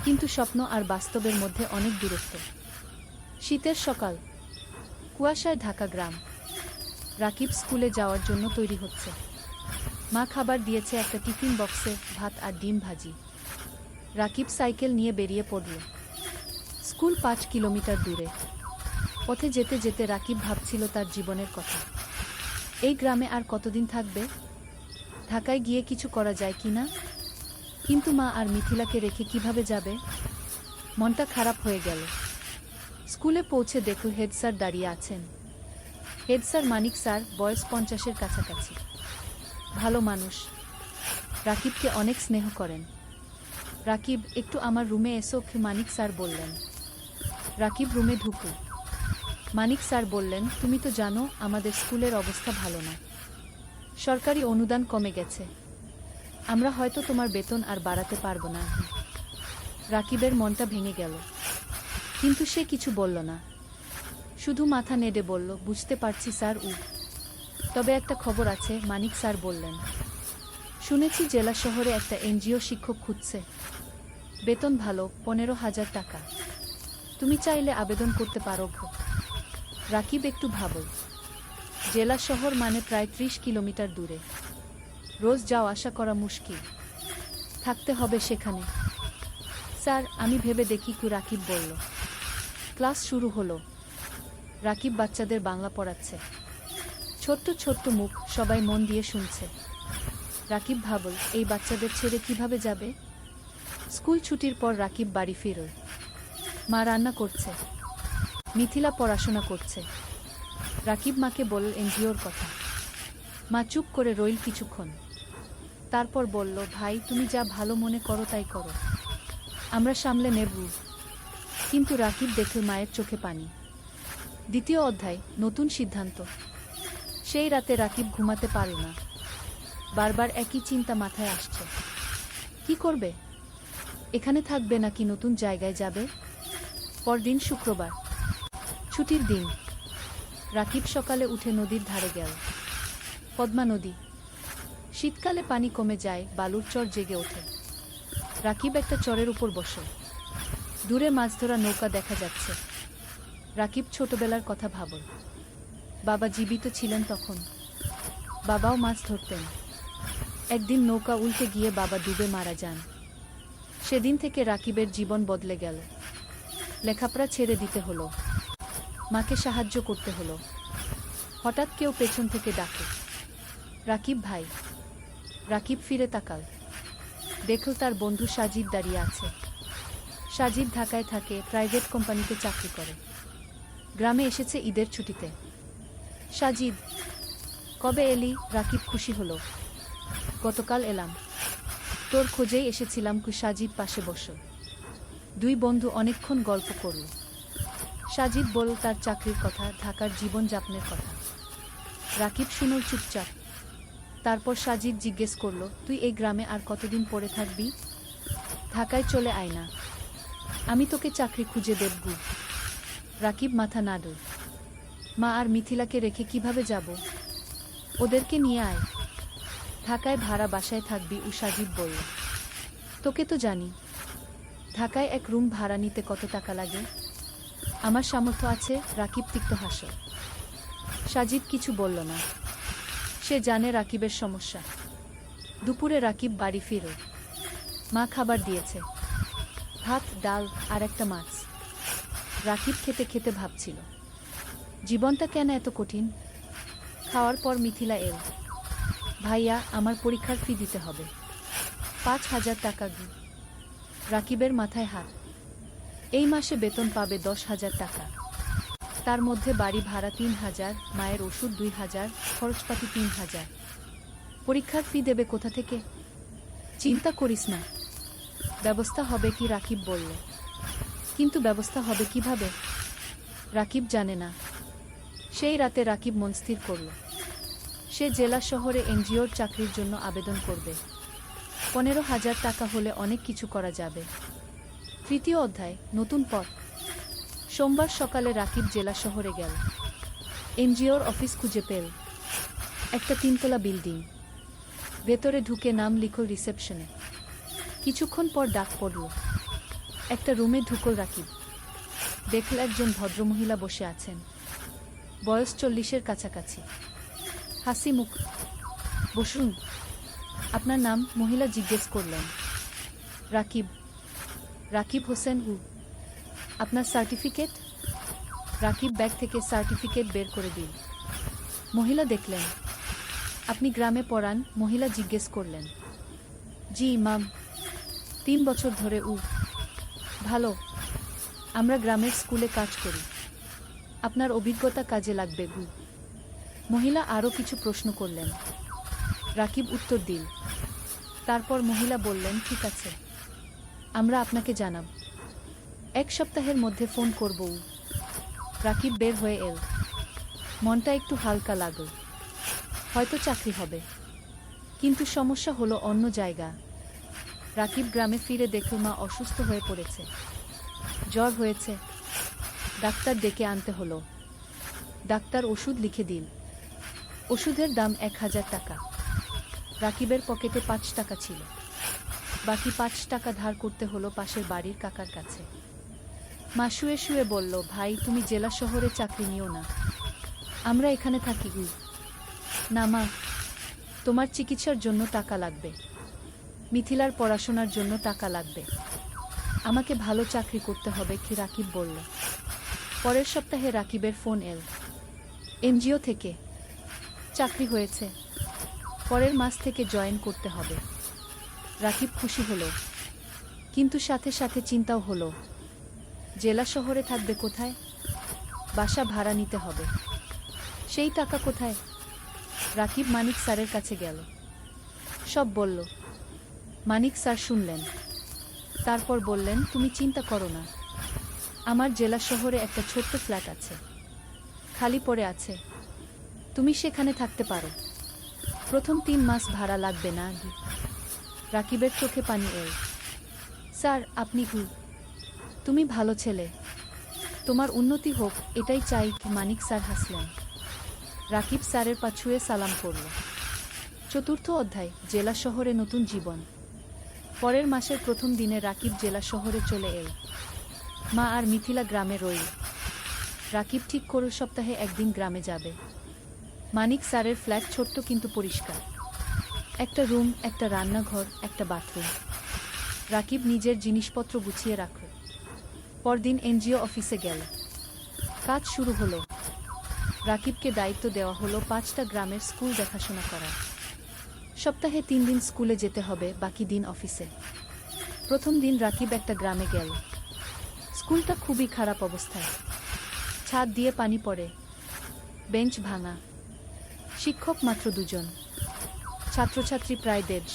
কিন্তু স্বপ্ন আর বাস্তবের মধ্যে অনেক দূরত্ব। শীতের সকাল, কুয়াশায় ঢাকা গ্রাম। রাকিব স্কুলে যাওয়ার জন্য তৈরি হচ্ছে। মা খাবার দিয়েছে একটা টিফিন বক্সে, ভাত আর ডিম ভাজি। রাকিব সাইকেল নিয়ে বেরিয়ে পড়ল। স্কুল 5 কিলোমিটার দূরে। পথে যেতে যেতে রাকিব ভাবছিল তার জীবনের কথা। এই গ্রামে আর কতদিন থাকবে? ঢাকায় গিয়ে কিছু করা যায় কিনা? কিন্তু মা আর মিথিলাকে রেখে কিভাবে যাবে? মনটা খারাপ হয়ে গেল। স্কুলে পৌঁছে দেখল হেড স্যার দাঁড়িয়ে আছেন। হেড স্যার মানিক স্যার, বয়স 50-এর কাছাকাছি। ভালো মানুষ। রাকিবকে অনেক স্নেহ করেন। রাকিব, একটু আমার রুমে এসো, মানিক স্যার বললেন। রাকিব রুমে ঢুকল। মানিক স্যার বললেন, তুমি তো জানো আমাদের স্কুলের অবস্থা ভালো না। সরকারি অনুদান কমে গেছে। আমরা হয়তো তোমার বেতন আর বাড়াতে পারব না। রাকিবের মনটা ভেঙে গেল, কিন্তু সে কিছু বলল না। শুধু মাথা নেড়ে বলল, বুঝতে পারছি স্যার। তবে একটা খবর আছে, মানিক স্যার বললেন। শুনেছি জেলা শহরে একটা এনজিও শিক্ষক খুঁজছে, বেতন ভালো, 15,000 টাকা। তুমি চাইলে আবেদন করতে পারো। রাকিব একটু ভাবল। জেলা শহর মানে প্রায় 30 কিলোমিটার দূরে, রোজ যাওয়া আসা করা মুশকিল, থাকতে হবে সেখানে। স্যার, আমি ভেবে দেখি। রাকিব বলল। ক্লাস শুরু হলো। রাকিব বাচ্চাদের বাংলা পড়াচ্ছে। ছোট্ট ছোট্ট মুখ, সবাই মন দিয়ে শুনছে। রাকিব ভাবল, এই বাচ্চাদের ছেড়ে কিভাবে যাবে? স্কুল ছুটির পর রাকিব বাড়ি ফিরল। মা রান্না করছে, মিথিলা পড়াশোনা করছে। রাকিব মাকে বলল এনজিওর কথা। মা চুপ করে রইল কিছুক্ষণ, তারপর বলল, ভাই, তুমি যা ভালো মনে করো তাই করো, আমরা সামলে নেব। কিন্তু রাকিব দেখল মায়ের চোখে পানি। দ্বিতীয় অধ্যায়, নতুন সিদ্ধান্ত। সেই রাতে রাকিব ঘুমাতে পারল না। বারবার একই চিন্তা মাথায় আসছে। কি করবে? এখানে থাকবে নাকি নতুন জায়গায় যাবে? পরদিন শুক্রবার, ছুটির দিন। রাকিব সকালে উঠে নদীর ধারে গেল। পদ্মা নদী। শীতকালে পানি কমে যায়, বালুর চর জেগে ওঠে। রাকিব একটা চরের উপর বসল। দূরে মাছ ধরা নৌকা দেখা যাচ্ছে। রাকিব ছোটবেলার কথা ভাবল। বাবা জীবিত ছিলেন তখন, বাবাও মাছ ধরতেন। একদিন নৌকা উল্টে গিয়ে বাবা ডুবে মারা যান। সেদিন থেকে রাকিবের জীবন বদলে গেল। লেখাপড়া ছেড়ে দিতে হলো, মাকে সাহায্য করতে হলো। হঠাৎ কেউ পেছন থেকে ডাকে, রাকিব ভাই। রাকিব ফিরে তাকাল। দেখল তার বন্ধু সাজিদ দাঁড়িয়ে আছে। সাজিদ ঢাকায় থাকে, প্রাইভেট কোম্পানিতে চাকরি করে। গ্রামে এসেছে ঈদের ছুটিতে। সাজিদ, কবে এলি? রাকিব খুশি হলো। গতকাল এলাম, তোর খোঁজেই এসেছিলাম। সাজিদ পাশে বসল। দুই বন্ধু অনেকক্ষণ গল্প করল। সাজিদ বলল তার চাকরির কথা, ঢাকার জীবনযাপনের কথা। রাকিব শুনল চুপচাপ। তারপর সাজিদ জিজ্ঞেস করল, তুই এই গ্রামে আর কতদিন পড়ে থাকবি? ঢাকায় চলে আয় না, আমি তোকে চাকরি খুঁজে দেব। রাকিব মাথা নাড়ল। মা আর মিথিলাকে রেখে কিভাবে যাব? ওদেরকে নিয়ে আয়, ঢাকায় ভাড়া বাসায় থাকবি। সাজিদ বলল, তোকে তো জানি, ঢাকায় এক রুম ভাড়া নিতে কত টাকা লাগে। আমার সামর্থ্য আছে। রাকিব তিক্ত হাসল। সাজিদ কিছু বলল না, সে জানে রাকিবের সমস্যা। দুপুরে রাকিব বাড়ি ফিরল। মা খাবার দিয়েছে, ভাত, ডাল আর একটা মাছ। রাকিব খেতে খেতে ভাবছিল, জীবনটা কেন এত কঠিন। খাওয়ার পর মিথিলা এল। ভাইয়া, আমার পরীক্ষার ফি দিতে হবে, 5,000 টাকা। রাকিবের মাথায় হাত। এই মাসে বেতন পাবে 10,000 টাকা। তার মধ্যে বাড়ি ভাড়া 3,000, মায়ের ওষুধ 2,000, খরচপাতি 3,000। পরীক্ষার ফি দেবে কোথা থেকে? চিন্তা করিস না, ব্যবস্থা হবে কি? রাকিব বলল। কিন্তু ব্যবস্থা হবে কিভাবে? রাকিব জানে না। সেই রাতে রাকিব মন স্থির করল, সে জেলা শহরে এনজিওর চাকরির জন্য আবেদন করবে। 15,000 টাকা হলে অনেক কিছু করা যাবে। তৃতীয় অধ্যায়, নতুন পথ। সোমবার সকালে রাকিব জেলা শহরে গেল। এনজিওর অফিস খুঁজে পেল। একটা 3তলা বিল্ডিং। ভেতরে ঢুকে নাম লিখল রিসেপশনে। কিছুক্ষণ পর ডাক পড়ল। একটা রুমে ঢুকল রাকিব। দেখল একজন ভদ্রমহিলা বসে আছেন, বয়স 40-এর কাছাকাছি, হাসি মুখ। বসুন। আপনার নাম? মহিলা জিজ্ঞেস করলেন। রাকিব। রাকিব হোসেন। আপনার সার্টিফিকেট? রাকিব ব্যাগ থেকে সার্টিফিকেট বের করে দিল। মহিলা দেখলেন। আপনি গ্রামে পড়ান? মহিলা জিজ্ঞেস করলেন। জি মাম, 3 বছর ধরে। ভালো, আমরা গ্রামের স্কুলে কাজ করি, আপনার অভিজ্ঞতা কাজে লাগবে। মহিলা আরও কিছু প্রশ্ন করলেন। রাকিব উত্তর দিল। তারপর মহিলা বললেন, ঠিক আছে, আমরা আপনাকে জানাব। 1 সপ্তাহের মধ্যে ফোন করব। রাকিব বের হয়ে এল। মনটা একটু হালকা লাগল, হয়তো চাকরি হবে। কিন্তু সমস্যা হলো অন্য জায়গা। রাকিব গ্রামে ফিরে দেখল মা অসুস্থ হয়ে পড়েছে, জ্বর হয়েছে। ডাক্তার ডেকে আনতে হলো। ডাক্তার ওষুধ লিখে দিল। ওষুধের দাম 1,000 টাকা। রাকিবের পকেটে ৫ টাকা ছিল। বাকি ৫ টাকা ধার করতে হলো পাশের বাড়ির কাকার কাছে। মা শুয়ে শুয়ে বলল, ভাই তুমি জেলা শহরে চাকরি নিও না, আমরা এখানে থাকি। না মা, তোমার চিকিৎসার জন্য টাকা লাগবে, মিথিলার পড়াশোনার জন্য টাকা লাগবে, আমাকে ভালো চাকরি করতে হবে কি? রাকিব বলল। পরের সপ্তাহে রাকিবের ফোন এল এনজিও থেকে, চাকরি হয়েছে, পরের মাস থেকে জয়েন করতে হবে। রাকিব খুশি হলো, কিন্তু সাথে সাথে চিন্তাও হলো, জেলা শহরে থাকবে কোথায়? বাসা ভাড়া নিতে হবে, সেই টাকা কোথায়? রাকিব মানিক স্যারের কাছে গেল, সব বলল। মানিক স্যার শুনলেন, তারপর বললেন, তুমি চিন্তা করো না, আমার জেলা শহরে একটা ছোট্ট ফ্ল্যাট আছে, খালি পড়ে আছে, তুমি সেখানে থাকতে পারো, প্রথম ৩ মাস ভাড়া লাগবে না। রাকিবের চোখে পানি এল। স্যার আপনি তুমি ভালো ছেলে, তোমার উন্নতি হোক এটাই চাই। মানিক স্যার হাসলেন। রাকিব স্যারের পা ছুঁয়ে সালাম করল। চতুর্থ অধ্যায়, জেলা শহরে নতুন জীবন। পরের মাসের প্রথম দিনে রাকিব জেলা শহরে চলে এল। মা আর মিথিলা গ্রামে রইল। রাকিব ঠিক করল সপ্তাহে একদিন গ্রামে যাবে। মানিক স্যারের ফ্ল্যাট ছোট্ট কিন্তু পরিষ্কার, একটা রুম, একটা রান্নাঘর, একটা বাথরুম। রাকিব নিজের জিনিসপত্র গুছিয়ে রাখল। পরদিন এনজিও অফিসে গেল। কাজ শুরু হলো। রাকিবকে দায়িত্ব দেওয়া হলো ৫টা গ্রামের স্কুল দেখাশোনা করার। সপ্তাহে ৩ দিন স্কুলে যেতে হবে, বাকি দিন অফিসে। প্রথম দিন রাকিব একটা গ্রামে গেল। স্কুলটা খুবই খারাপ অবস্থায়, ছাদ দিয়ে পানি পড়ে, বেঞ্চ ভাঙা, শিক্ষক মাত্র ২ জন, ছাত্রছাত্রী প্রায় ১৫০।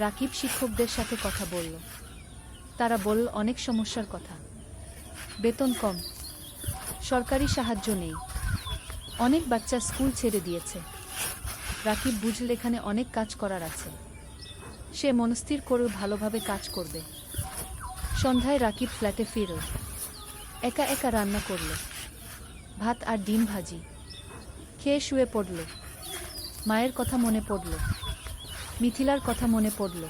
রাকিব শিক্ষকদের সাথে কথা বলল। তারা বলল অনেক সমস্যার কথা, বেতন কম, সরকারি সাহায্য নেই, অনেক বাচ্চা স্কুল ছেড়ে দিয়েছে। রাকিব বুঝল এখানে অনেক কাজ করার আছে। সে মনস্থির করে ভালোভাবে কাজ করবে। সন্ধ্যায় রাকিব ফ্ল্যাটে ফিরল। একা একা রান্না করল, ভাত আর ডিম ভাজি। খেয়ে শুয়ে পড়ল। মায়ের কথা মনে পড়ল, মিথিলার কথা মনে পড়ল।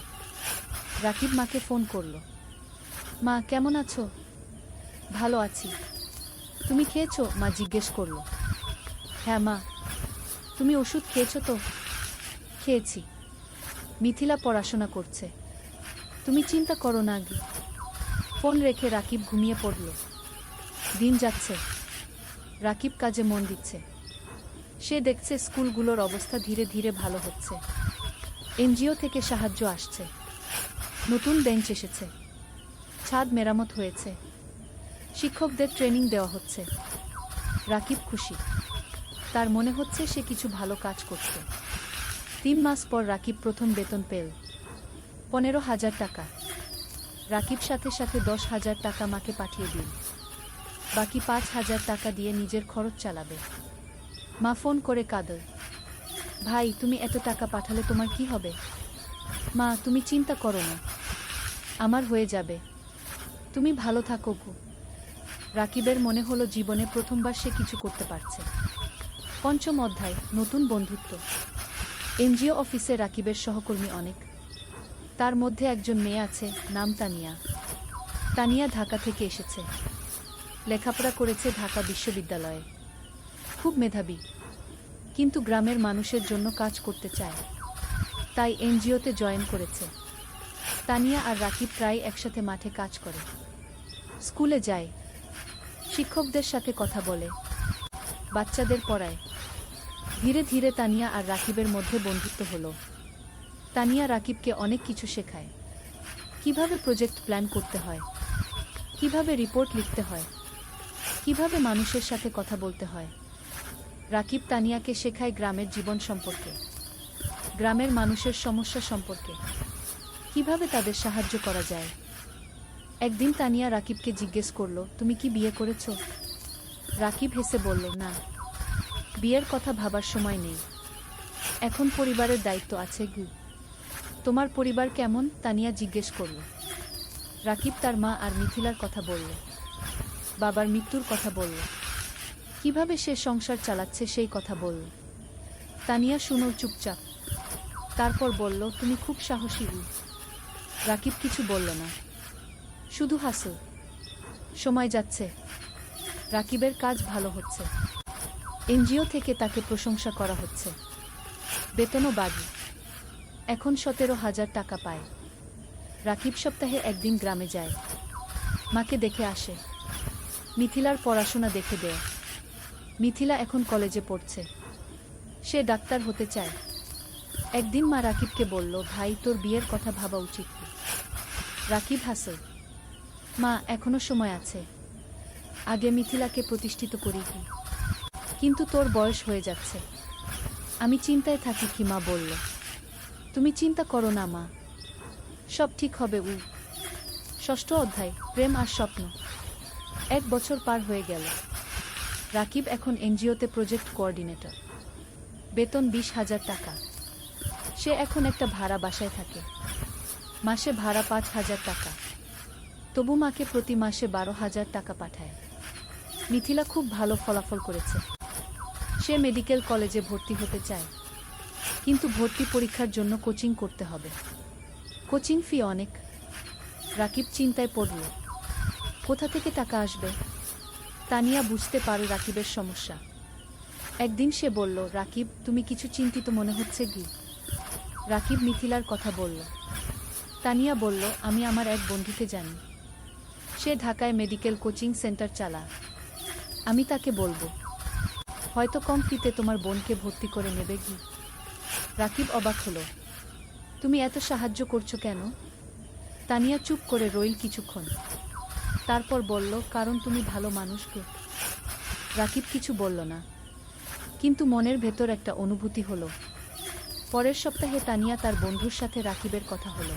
রাকিব মাকে ফোন করল। মা কেমন আছো? ভালো আছি, তুমি খেয়েছো? মা জিজ্ঞেস করল। হ্যাঁ মা, তুমি ওষুধ খেয়েছো তো? খেয়েছি। মিথিলা পড়াশোনা করছে, তুমি চিন্তা করো না। ফোন রেখে রাকিব ঘুমিয়ে পড়ল। দিন যাচ্ছে, রাকিব কাজে মন দিচ্ছে। সে দেখছে স্কুলগুলোর অবস্থা ধীরে ধীরে ভালো হচ্ছে। এনজিও থেকে সাহায্য আসছে, নতুন বেঞ্চ এসেছে, ছাদ মেরামত হয়েছে, শিক্ষকদের ট্রেনিং দেওয়া হচ্ছে। রাকিব খুশি, তার মনে হচ্ছে সে কিছু ভালো কাজ করছে। ৩ মাস পর রাকিব প্রথম বেতন পেল, ১৫,০০০ টাকা। রাকিব সাথে সাথে ১০,০০০ টাকা মাকে পাঠিয়ে দিল। বাকি ৫,০০০ টাকা দিয়ে নিজের খরচ চালাবে। মা ফোন করে কাঁদল, ভাই তুমি এত টাকা পাঠালে তোমার কি হবে? মা তুমি চিন্তা করো না, আমার হয়ে যাবে, তুমি ভালো থাকো গো। রাকিবের মনে হলো জীবনে প্রথমবার সে কিছু করতে পারছে। পঞ্চম অধ্যায়, নতুন বন্ধুত্ব। এনজিও অফিসে রাকিবের সহকর্মী অনেক। তার মধ্যে একজন মেয়ে আছে, নাম তানিয়া। তানিয়া ঢাকা থেকে এসেছে, লেখাপড়া করেছে ঢাকা বিশ্ববিদ্যালয়ে, খুব মেধাবী, কিন্তু গ্রামের মানুষের জন্য কাজ করতে চায়, তাই এনজিওতে জয়েন করেছে। তানিয়া আর রাকিব প্রায় একসাথে মাঠে কাজ করে, স্কুলে যায়, শিক্ষকদের সাথে কথা বলে, বাচ্চাদের পড়ায়। ধীরে ধীরে তানিয়া আর রাকিবের মধ্যে বন্ধুত্ব হলো। তানিয়া রাকিবকে অনেক কিছু শেখায়, কিভাবে প্রজেক্ট প্ল্যান করতে হয়, কিভাবে রিপোর্ট লিখতে হয়, কিভাবে মানুষের সাথে কথা বলতে হয়। রাকিব তানিয়াকে শেখায় গ্রামের জীবন সম্পর্কে, গ্রামের মানুষের সমস্যা সম্পর্কে, কিভাবে তাদের সাহায্য করা যায়। একদিন তানিয়া রাকিবকে জিজ্ঞেস করল, তুমি কি বিয়ে করেছ? রাকিব হেসে বলল, না, বিয়ের কথা ভাবার সময় নেই, এখন পরিবারের দায়িত্ব আছে। তোমার পরিবার কেমন? তানিয়া জিজ্ঞেস করল। রাকিব তার মা আর মিথিলার কথা বলল, বাবার মৃত্যুর কথা বলল, কিভাবে সে সংসার চালাচ্ছে সেই কথা বলল। তানিয়া শুনো চুপচাপ। তারপর বলল, তুমি খুব সাহসী। রাকিব কিছু বলল না, শুধু হাসল। সময় যাচ্ছে, রাকিবের কাজ ভালো হচ্ছে, এনজিও থেকে তাকে প্রশংসা করা হচ্ছে, বেতনও বাড়ে, এখন 17,000 টাকা পায়। রাকিব সপ্তাহে একদিন গ্রামে যায়, মাকে দেখে আসে, মিথিলার পড়াশোনা দেখে দেয়। মিথিলা এখন কলেজে পড়ছে, সে ডাক্তার হতে চায়। একদিন মা রাকিবকে বলল, ভাই তোর বিয়ের কথা ভাবা উচিত। রাকিব হাসল, মা এখনো সময় আছে, আগে মিথিলাকে প্রতিষ্ঠিত করি কি। কিন্তু তোর বয়স হয়ে যাচ্ছে, আমি চিন্তায় থাকি কি। মা বলল, তুমি চিন্তা করো না মা, সব ঠিক হবে। ষষ্ঠ অধ্যায়, প্রেম আর স্বপ্ন। 1 বছর পার হয়ে গেল। রাকিব এখন এনজিওতে প্রজেক্ট কোঅর্ডিনেটর, বেতন 20,000 টাকা। সে এখন একটা ভাড়া বাসায় থাকে, মাসে ভাড়া 5,000 টাকা। তবু মাকে প্রতি মাসে 12,000 টাকা পাঠায়। মিথিলা খুব ভালো ফলাফল করেছে, সে মেডিকেল কলেজে ভর্তি হতে চায়, কিন্তু ভর্তি পরীক্ষার জন্য কোচিং করতে হবে, কোচিং ফি অনেক। রাকিব চিন্তায় পড়ল, কোথা থেকে টাকা আসবে। তানিয়া বুঝতে পারে রাকিবের সমস্যা। একদিন সে বলল, রাকিব তুমি কিছু চিন্তিত মনে হচ্ছে কি। রাকিব মিথিলার কথা বলল। তানিয়া বলল, আমি আমার এক বন্ধুকে জানি, সে ঢাকায় মেডিকেল কোচিং সেন্টার চালায়, আমি তাকে বলবো, হয়তো কম ফিতে তোমার বোনকে ভর্তি করে নেবে কি। রাকিব অবাক হলো, তুমি এত সাহায্য করছো কেন। তানিয়া চুপ করে রইল কিছুক্ষণ, তারপর বলল, কারণ তুমি ভালো মানুষ গো। রাকিব কিছু বলল না, কিন্তু মনের ভেতর একটা অনুভূতি হলো। পরের সপ্তাহে তানিয়া তার বন্ধুর সাথে রাকিবের কথা হলো।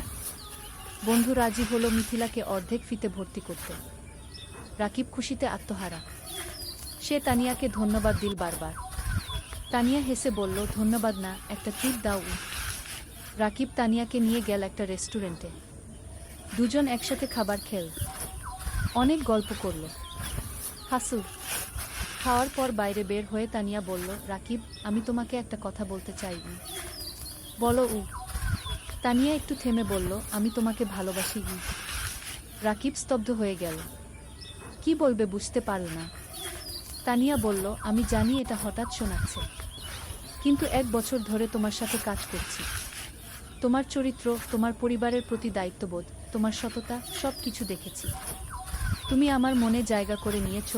বন্ধু রাজি হলো মিথিলাকে অর্ধেক ফিতে ভর্তি করতে। রাকিব খুশিতে আত্মহারা, সে তানিয়াকে ধন্যবাদ দিল বারবার। তানিয়া হেসে বলল, ধন্যবাদ না, একটা ট্রিট দাও। রাকিব তানিয়াকে নিয়ে গেল একটা রেস্টুরেন্টে। দুজন একসাথে খাবার খেল, অনেক গল্প করল, হাসল। খাওয়ার পর বাইরে বের হয়ে তানিয়া বলল, রাকিব আমি তোমাকে একটা কথা বলতে চাই। বলো। তানিয়া একটু থেমে বলল, আমি তোমাকে ভালোবাসি। রাকিব স্তব্ধ হয়ে গেল, কি বলবে বুঝতে পারল না। তানিয়া বলল, আমি জানি এটা হঠাৎ শোনাচ্ছে, কিন্তু 1 বছর ধরে তোমার সাথে কাজ করছি, তোমার চরিত্র, তোমার পরিবারের প্রতি দায়িত্ববোধ, তোমার সততা, সব কিছু দেখেছি। তুমি আমার মনে জায়গা করে নিয়েছ।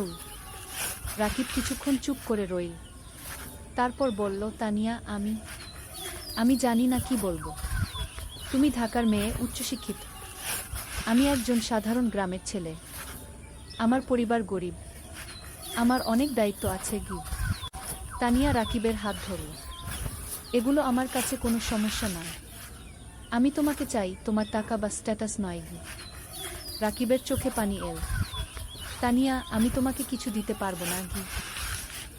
রাকিব কিছুক্ষণ চুপ করে রইল, তারপর বলল, তানিয়া আমি জানি না কি বলবো। তুমি ঢাকার মেয়ে, উচ্চশিক্ষিত, আমি একজন সাধারণ গ্রামের ছেলে, আমার পরিবার গরিব, আমার অনেক দায়িত্ব আছে। তানিয়া রাকিবের হাত ধরল, এগুলো আমার কাছে কোনো সমস্যা নয়, আমি তোমাকে চাই, তোমার টাকা বা স্ট্যাটাস নয়। রাকিবের চোখে পানি এল। তানিয়া আমি তোমাকে কিছু দিতে পারবো না।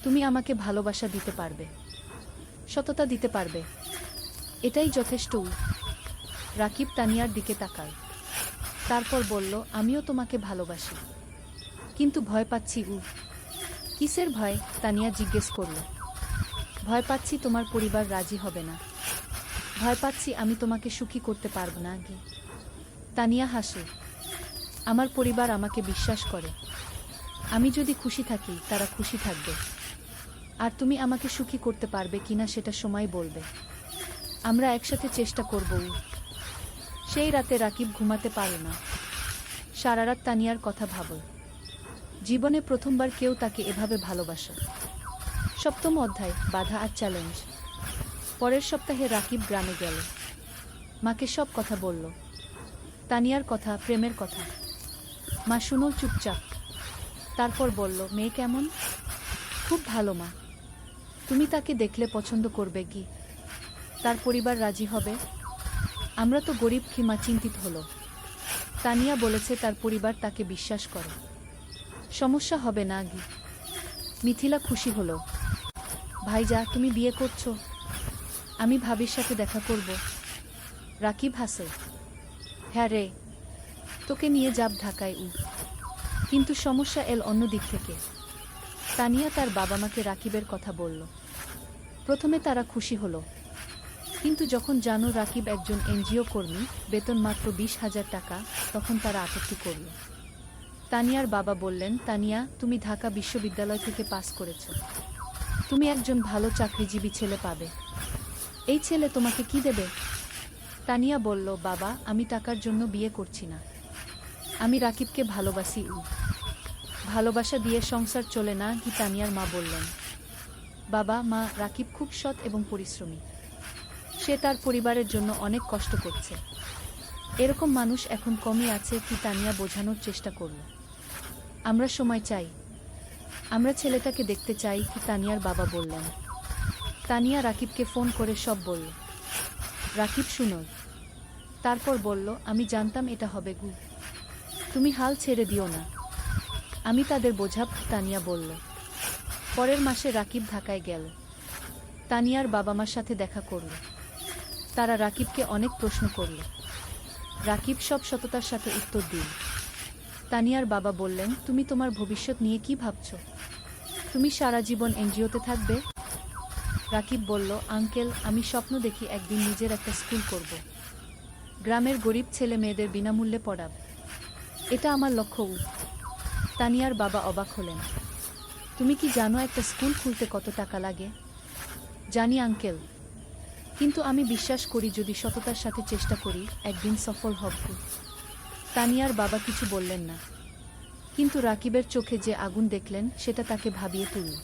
তুমি আমাকে ভালোবাসা দিতে পারবে, সততা দিতে পারবে, এটাই যথেষ্ট। রাকিব তানিয়ার দিকে তাকাল, তারপর বলল, আমিও তোমাকে ভালোবাসি, কিন্তু ভয় পাচ্ছি। কিসের ভয়। তানিয়া জিজ্ঞেস করল। ভয় পাচ্ছি তোমার পরিবার রাজি হবে না, ভয় পাচ্ছি আমি তোমাকে সুখী করতে পারব না। তানিয়া হাসল, আমার পরিবার আমাকে বিশ্বাস করে, আমি যদি খুশি থাকি তারা খুশি থাকবে, আর তুমি আমাকে সুখী করতে পারবে কিনা সেটা সময় বলবে, আমরা একসাথে চেষ্টা করব। সেই রাতে রাকিব ঘুমাতে পারল না, সারা রাত তানিয়ার কথা ভাবল। জীবনে প্রথমবার কেউ তাকে এভাবে ভালোবাসে। 7ম অধ্যায়, বাধা আর চ্যালেঞ্জ। পরের সপ্তাহে রাকিব গ্রামে গেল, মাকে সব কথা বলল, তানিয়ার কথা, প্রেমের কথা। মা শুনো চুপচাপ, তারপর বলল, মেয়ে কেমন। খুব ভালো মা, তুমি তাকে দেখলে পছন্দ করবে কি, তার পরিবার রাজি হবে। আমরা তো গরিব। মা চিন্তিত হলো। তানিয়া বলেছে তার পরিবার তাকে বিশ্বাস করে, সমস্যা হবে না। মিথিলা খুশি হলো, ভাইজা তুমি বিয়ে করছো, আমি ভাবির সাথে দেখা করব। রাকিব হাসে, হ্যাঁ রে, তোকে নিয়ে যাব ঢাকায়। কিন্তু সমস্যা এল অন্য দিক থেকে। তানিয়া তার বাবা মাকে রাকিবের কথা বলল। প্রথমে তারা খুশি হলো, কিন্তু যখন জানো রাকিব একজন এনজিও কর্মী, বেতন মাত্র 20,000 টাকা, তখন তারা আপত্তি করল। তানিয়ার বাবা বললেন, তানিয়া, তুমি ঢাকা বিশ্ববিদ্যালয় থেকে পাস করেছ, তুমি একজন ভালো চাকরিজীবী ছেলে পাবে, এই ছেলে তোমাকে কি দেবে? তানিয়া বলল, বাবা, আমি টাকার জন্য বিয়ে করছি না, আমি রাকিবকে ভালোবাসি। ভালোবাসা দিয়ে সংসার চলে না কি? তানিয়ার মা বললেন, বাবা, মা, রাকিব খুব সৎ এবং পরিশ্রমী, সে তার পরিবারের জন্য অনেক কষ্ট করছে, এরকম মানুষ এখন কমই আছে কি? তানিয়া বোঝানোর চেষ্টা করল, আমরা সময় চাই, আমরা ছেলেটাকে দেখতে চাই কি? তানিয়ার বাবা বললেন। তানিয়া রাকিবকে ফোন করে সব বলল। রাকিব শুনল, তারপর বলল, আমি জানতাম এটা হবে গু, তুমি হাল ছেড়ে দিও না, আমি তাদের বোঝাব। তানিয়া বলল। পরের মাসে রাকিব ঢাকায় গেল। তানিয়ার বাবা মার সাথে দেখা করল। তারা রাকিবকে অনেক প্রশ্ন করল। রাকিব সব সততার সাথে উত্তর দিল। তানিয়ার বাবা বললেন, তুমি তোমার ভবিষ্যৎ নিয়ে কি ভাবছ? তুমি সারা জীবন এনজিওতে থাকবে? রাকিব বলল, আঙ্কেল, আমি স্বপ্ন দেখি একদিন নিজের একটা স্কুল করব, গ্রামের গরিব ছেলে মেয়েদের বিনামূল্যে পড়াব, এটা আমার লক্ষ্য। তানিয়ার বাবা অবাক হলেন। তুমি কি জানো একটা স্কুল খুলতে কত টাকা লাগে? জানি আঙ্কেল, কিন্তু আমি বিশ্বাস করি যদি সততার সাথে চেষ্টা করি একদিন সফল হব। তানিয়ার বাবা কিছু বললেন না, কিন্তু রাকিবের চোখে যে আগুন দেখলেন সেটা তাকে ভাবিয়ে তুলল।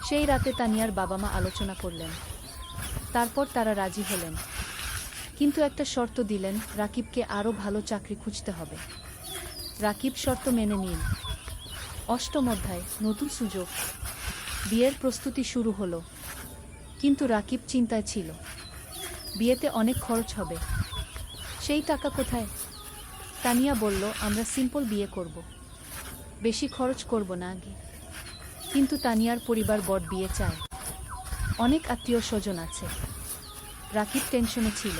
সেই রাতে তানিয়ার বাবা মা আলোচনা করলেন। তারপর তারা রাজি হলেন, কিন্তু একটা শর্ত দিলেন, রাকিবকে আরও ভালো চাকরি খুঁজতে হবে। রাকিব শর্ত মেনে নিল। অষ্টম অধ্যায়, নতুন সুযোগ। বিয়ের প্রস্তুতি শুরু হলো, কিন্তু রাকিব চিন্তায় ছিল, বিয়েতে অনেক খরচ হবে, সেই টাকা কোথায়? তানিয়া বলল, আমরা সিম্পল বিয়ে করব, বেশি খরচ করব না আগে। কিন্তু তানিয়ার পরিবার বড় বিয়ে চায়, অনেক আত্মীয় স্বজন আছে। রাকিব টেনশনে ছিল।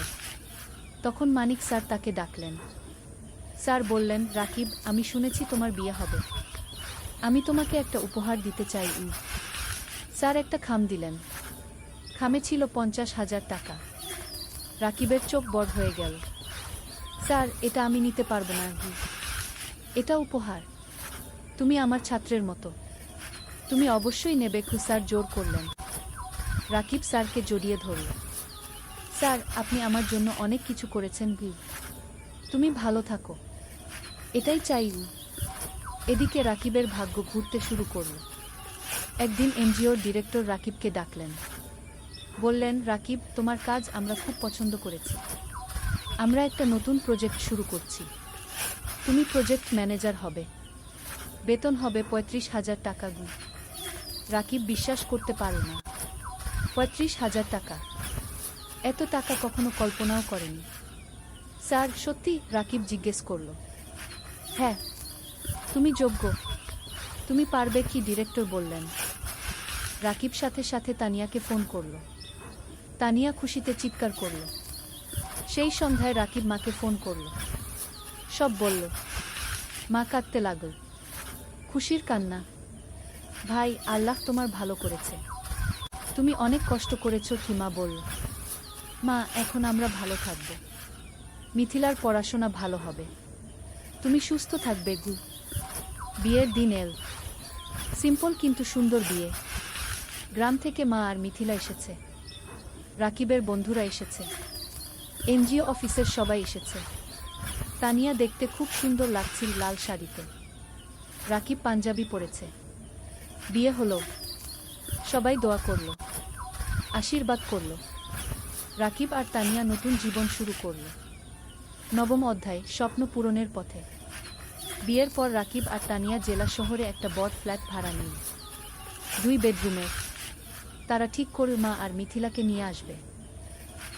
তখন মানিক স্যার তাকে ডাকলেন। স্যার বললেন, রাকিব, আমি শুনেছি তোমার বিয়ে হবে, আমি তোমাকে একটা উপহার দিতে চাই। স্যার একটা খাম দিলেন। খামে ছিল 50,000 টাকা। রাকিবের চোখ বড় হয়ে গেল। স্যার, এটা আমি নিতে পারবো না। এটা উপহার, তুমি আমার ছাত্রের মতো, তুমি অবশ্যই নেবে। স্যার জোর করলেন। রাকিব স্যারকে জড়িয়ে ধরল। স্যার, আপনি আমার জন্য অনেক কিছু করেছেন, তুমি ভালো থাকো, এটাই চাই। এদিকে রাকিবের ভাগ্য ঘুরতে শুরু করল। একদিন এনজিওর ডিরেক্টর রাকিবকে ডাকলেন। বললেন, রাকিব, তোমার কাজ আমরা খুব পছন্দ করেছি, আমরা একটা নতুন প্রজেক্ট শুরু করছি, তুমি প্রজেক্ট ম্যানেজার হবে, বেতন হবে 35,000 টাকা। রাকিব বিশ্বাস করতে পারল না। 35,000 টাকা, এত টাকা কখনো কল্পনাও করেনি। স্যার, সত্যি? রাকিব জিজ্ঞেস করল। হ্যাঁ, তুমি যোগ্য, তুমি পারবে কি? ডিরেক্টর বললেন। রাকিব সাথে সাথে তানিয়াকে ফোন করল। তানিয়া খুশিতে চিৎকার করল। সেই সন্ধ্যায় রাকিব মাকে ফোন করল, সব বলল। মা কাঁদতে লাগল, খুশির কান্না। ভাই, আল্লাহ তোমার ভালো করেছে, তুমি অনেক কষ্ট করেছো কি? মা বলল। মা, এখন আমরা ভালো থাকব, মিথিলার পড়াশোনা ভালো হবে, তুমি সুস্থ থাকবে। বিয়ের দিন এল। সিম্পল কিন্তু সুন্দর বিয়ে। গ্রাম থেকে মা আর মিথিলা এসেছে, রাকিবের বন্ধুরা এসেছে, এনজিও অফিসের সবাই এসেছে। তানিয়া দেখতে খুব সুন্দর লাগছিল লাল শাড়িতে, রাকিব পাঞ্জাবি পরেছে। বিয়ে হলো, সবাই দোয়া করল, আশীর্বাদ করল। রাকিব আর তানিয়া নতুন জীবন শুরু করল। নবম অধ্যায়, স্বপ্ন পূরণের পথে। বিয়ের পর রাকিব আর তানিয়া জেলা শহরে একটা বড় ফ্ল্যাট ভাড়া নিল, 2 বেডরুমের। তারা ঠিক করল মা আর মিথিলাকে নিয়ে আসবে।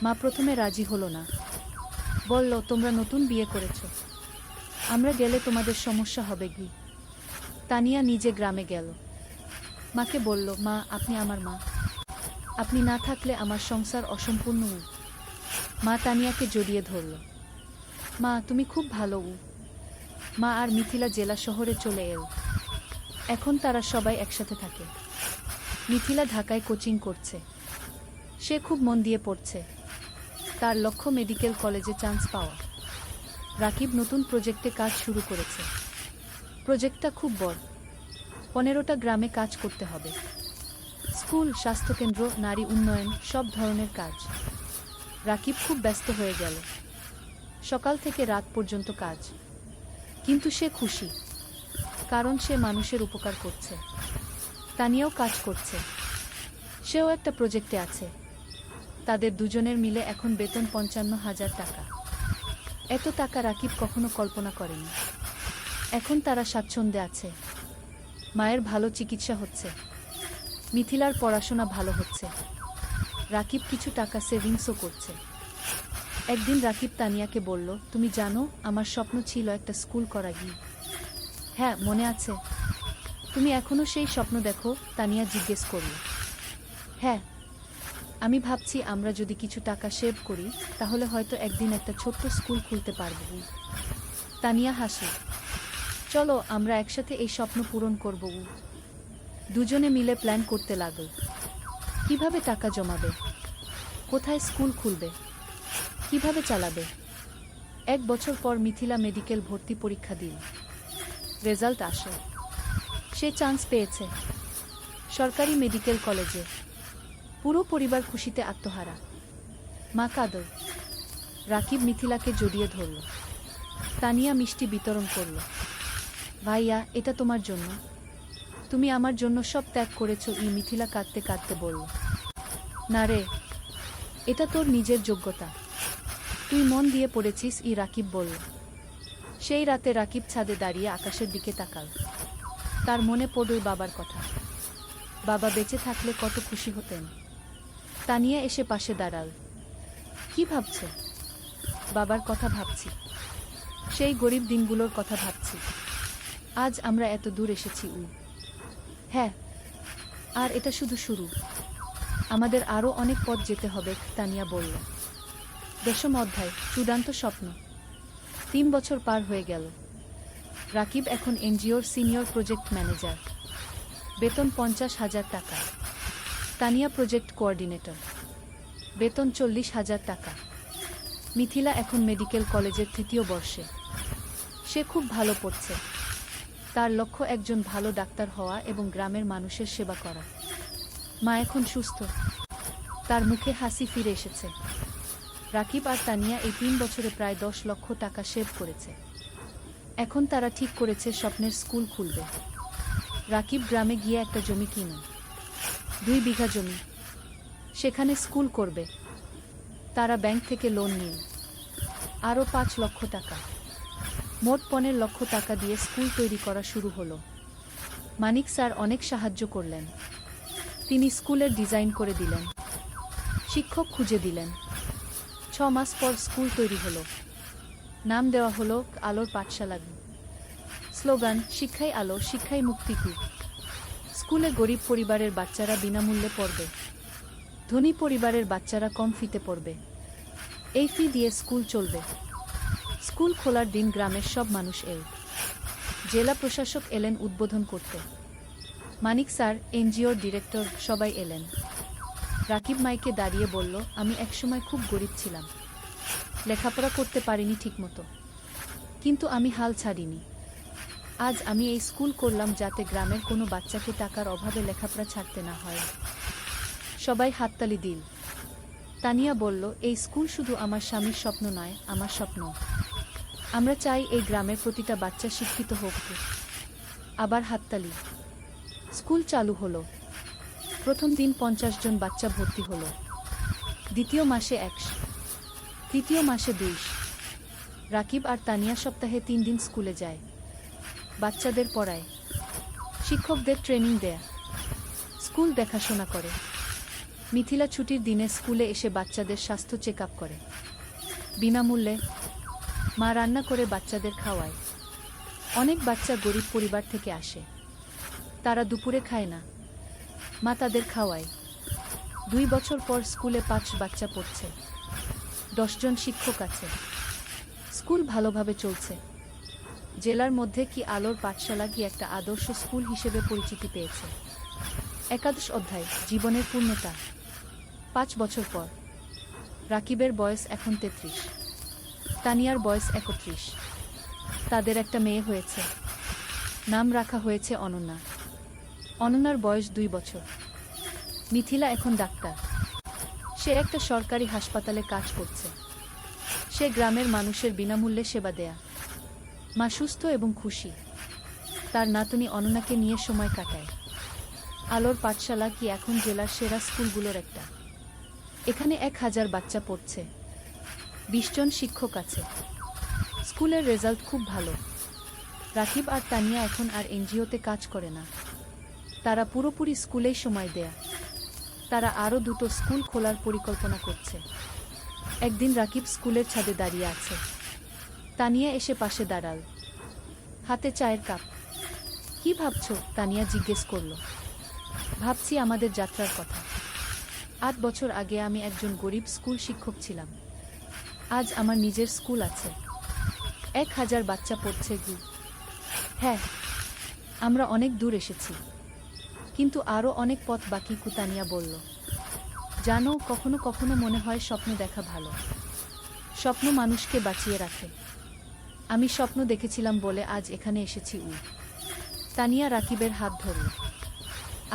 মা প্রথমে রাজি হলো না, বলল, তোমরা নতুন বিয়ে করেছ, আমরা গেলে তোমাদের সমস্যা হবে। তানিয়া নিজে গ্রামে গেল। মাকে বলল, মা, আপনি আমার মা, আপনি না থাকলে আমার সংসার অসম্পূর্ণ। মা তানিয়াকে জড়িয়ে ধরল। মা, তুমি খুব ভালো। মা আর মিথিলা জেলা শহরে চলে এল। এখন তারা সবাই একসাথে থাকে। মিথিলা ঢাকায় কোচিং করছে, সে খুব মন দিয়ে পড়ছে। তার লক্ষ্য মেডিকেল কলেজে চান্স পাওয়া। রাকিব নতুন প্রজেক্টে কাজ শুরু করেছে। প্রজেক্টটা খুব বড়। 15টা গ্রামে কাজ করতে হবে। স্কুল, স্বাস্থ্যকেন্দ্র, নারী উন্নয়ন, সব ধরনের কাজ। রাকিব খুব ব্যস্ত হয়ে গেল। সকাল থেকে রাত পর্যন্ত কাজ। কিন্তু সে খুশি, কারণ সে মানুষের উপকার করছে। তানিয়াও কাজ করছে। সেও একটা প্রজেক্টে আছে। তাদের দুজনের মিলে এখন বেতন 55,000 টাকা। এত টাকা রাকিব কখনো কল্পনা করেনি। এখন তারা স্বাচ্ছন্দ্যে আছে। মায়ের ভালো চিকিৎসা হচ্ছে। মিথিলার পড়াশোনা ভালো হচ্ছে। রাকিব কিছু টাকা সেভিংসও করছে। একদিন রাকিব তানিয়াকে বলল, তুমি জানো, আমার স্বপ্ন ছিল একটা স্কুল করা। হ্যাঁ, মনে আছে? তুমি এখনো সেই স্বপ্ন দেখো? তানিয়া জিজ্ঞেস করল। হ্যাঁ, আমি ভাবছি আমরা যদি কিছু টাকা সেভ করি, তাহলে হয়তো একদিন একটা ছোট্ট স্কুল খুলতে পারব। তানিয়া হাসে। চলো, আমরা একসাথে এই স্বপ্ন পূরণ করব। দুজনে মিলে প্ল্যান করতে লাগল। কিভাবে টাকা জমাবে, কোথায় স্কুল খুলবে, কিভাবে চালাবে। 1 বছর পর মিথিলা মেডিকেল ভর্তি পরীক্ষা দিল। রেজাল্ট আসে। সে চান্স পেয়েছে সরকারি মেডিকেল কলেজে। পুরো পরিবার খুশিতে আত্মহারা। মা কাঁদল। রাকিব মিথিলাকে জড়িয়ে ধরল। তানিয়া মিষ্টি বিতরণ করল। ভাইয়া, এটা তোমার জন্য। তুমি আমার জন্য সব ত্যাগ করেছো। মিথিলা কাঁদতে কাঁদতে বলল। না রে, এটা তোর নিজের যোগ্যতা। তুই মন দিয়ে পড়েছিস। রাকিব বলল। সেই রাতে রাকিব ছাদে দাঁড়িয়ে আকাশের দিকে তাকাল। তার মনে পড়ল বাবার কথা। বাবা বেঁচে থাকলে কত খুশি হতেন। তানিয়া এসে পাশে দাঁড়াল। কি ভাবছ? বাবার কথা ভাবছি। সেই গরিব দিনগুলোর কথা ভাবছি। আজ আমরা এত দূর এসেছি। হ্যাঁ, আর এটা শুধু শুরু। আমাদের আরও অনেক পথ যেতে হবে। তানিয়া বলল। 10ম অধ্যায়, চূড়ান্ত স্বপ্ন। 3 বছর পার হয়ে গেল। রাকিব এখন এনজিওর সিনিয়র প্রজেক্ট ম্যানেজার। বেতন 50,000 টাকা। Tania project coordinator. বেতন 40,000 টাকা। মিথিলা এখন মেডিকেল কলেজের 3য় বর্ষে। সে খুব ভালো পড়ছে। তার লক্ষ্য একজন ভালো ডাক্তার হওয়া এবং গ্রামের মানুষের সেবা করা। মা এখন সুস্থ। তার মুখে হাসি ফিরে এসেছে। রাকিব আর তানিয়া এই 3 বছরে প্রায় 10 লক্ষ টাকা সেভ করেছে। এখন তারা ঠিক করেছে স্বপ্নের স্কুল খুলবে। রাকিব গ্রামে গিয়ে একটা জমি কিনে। 2 বিঘা জমি। সেখানে স্কুল করবে। তারা ব্যাংক থেকে লোন নিল আরও 5 লক্ষ টাকা। মোট 15 লক্ষ টাকা দিয়ে স্কুল তৈরি করা শুরু হলো। মানিক স্যার অনেক সাহায্য করলেন। তিনি স্কুলের ডিজাইন করে দিলেন, শিক্ষক খুঁজে দিলেন। 6 মাস পর স্কুল তৈরি হলো। নাম দেওয়া হলো আলোর পাঠশালা। স্লোগান, শিক্ষাই আলো, শিক্ষাই মুক্তি। স্কুলে গরিব পরিবারের বাচ্চারা বিনামূল্যে পড়বে। ধনী পরিবারের বাচ্চারা কম ফিতে পড়বে। এই ফি দিয়ে স্কুল চলবে। স্কুল খোলার দিন গ্রামের সব মানুষ এল। জেলা প্রশাসক এলেন উদ্বোধন করতে। মানিক স্যার, এনজিওর ডিরেক্টর, সবাই এলেন। রাকিব মাইকে দাঁড়িয়ে বলল, আমি একসময় খুব গরিব ছিলাম। লেখাপড়া করতে পারিনি ঠিকমতো। কিন্তু আমি হাল ছাড়িনি। আজ আমি এই স্কুল করলাম যাতে গ্রামের কোনো বাচ্চাকে টাকার অভাবে লেখাপড়া ছাড়তে না হয়। সবাই হাততালি দিল। তানিয়া বলল, এই স্কুল শুধু আমার স্বামীর স্বপ্ন নয়, আমার স্বপ্ন। আমরা চাই এই গ্রামের প্রতিটা বাচ্চা শিক্ষিত হোক। আবার হাততালি। স্কুল চালু হলো। প্রথম দিন 50 জন বাচ্চা ভর্তি হলো। দ্বিতীয় মাসে 100, তৃতীয় মাসে 200। রাকিব আর তানিয়া সপ্তাহে 3 দিন স্কুলে যায়। বাচ্চাদের পড়ায়, শিক্ষকদের ট্রেনিং দেয়া, স্কুল দেখাশোনা করে। মিথিলা ছুটির দিনে স্কুলে এসে বাচ্চাদের স্বাস্থ্য চেক আপ করে বিনামূল্যে। মা রান্না করে বাচ্চাদের খাওয়ায়। অনেক বাচ্চা গরিব পরিবার থেকে আসে। তারা দুপুরে খায় না। মা তাদের খাওয়ায়। 2 বছর পর স্কুলে 5 বাচ্চা পড়ছে। 10 জন শিক্ষক আছে। স্কুল ভালোভাবে চলছে। জেলার মধ্যে কি আলোর পাঠশালা কি একটা আদর্শ স্কুল হিসেবে পরিচিতি পেয়েছে। 11 অধ্যায়, জীবনের পূর্ণতা। 5 বছর পর রাকিবের বয়স এখন 33, তানিয়ার বয়স 31। তাদের একটা মেয়ে হয়েছে, নাম রাখা হয়েছে অনন্যা। অনন্যার বয়স 2 বছর। মিথিলা এখন ডাক্তার, সে একটা সরকারি হাসপাতালে কাজ করছে। সে গ্রামের মানুষের বিনামূল্যে সেবা দেয়া। মা সুস্থ এবং খুশি, তার নাতনি অনন্যাকে নিয়ে সময় কাটায়। আলোর পাঠশালা কি এখন জেলার সেরা স্কুলগুলোর একটা। এখানে 1000 বাচ্চা পড়ছে, 20 জন শিক্ষক আছে। স্কুলের রেজাল্ট খুব ভালো। রাকিব আর তানিয়া এখন আর এনজিওতে কাজ করে না, তারা পুরোপুরি স্কুলেই সময় দেয়া। তারা আরও 2টো স্কুল খোলার পরিকল্পনা করছে। একদিন রাকিব স্কুলের ছাদে দাঁড়িয়ে আছে, তানিয়া এসে পাশে দাঁড়াল, হাতে চায়ের কাপ। কি ভাবছো? তানিয়া জিজ্ঞেস করল। ভাবছি আমাদের যাত্রার কথা। 8 বছর আগে আমি একজন গরিব স্কুল শিক্ষক ছিলাম, আজ আমার নিজের স্কুল আছে, 1000 বাচ্চা পড়ছে। হ্যাঁ, আমরা অনেক দূর এসেছি, কিন্তু আরও অনেক পথ বাকি। তানিয়া বলল, জানো, কখনো কখনো মনে হয় স্বপ্ন দেখা ভালো। স্বপ্ন মানুষকে বাঁচিয়ে রাখে। আমি স্বপ্ন দেখেছিলাম বলে আজ এখানে এসেছি। তানিয়া রাকিবের হাত ধরল।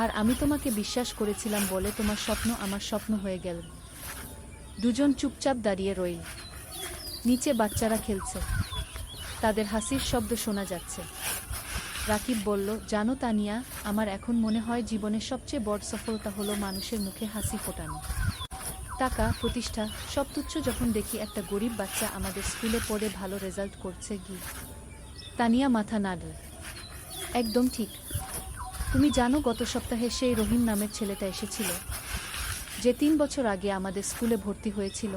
আর আমি তোমাকে বিশ্বাস করেছিলাম বলে তোমার স্বপ্ন আমার স্বপ্ন হয়ে গেল। দুজন চুপচাপ দাঁড়িয়ে রইল। নিচে বাচ্চারা খেলছে, তাদের হাসির শব্দ শোনা যাচ্ছে। রাকিব বলল, জানো তানিয়া, আমার এখন মনে হয় জীবনের সবচেয়ে বড় সফলতা হলো মানুষের মুখে হাসি ফোটানো। টাকা, প্রতিষ্ঠা সব তুচ্ছ যখন দেখি একটা গরিব বাচ্চা আমাদের স্কুলে পড়ে ভালো রেজাল্ট করছে। তানিয়া মাথা নাড়ল। একদম ঠিক। তুমি জানো, গত সপ্তাহে সেই রহিম নামের ছেলেটা এসেছিল, যে 3 বছর আগে আমাদের স্কুলে ভর্তি হয়েছিল।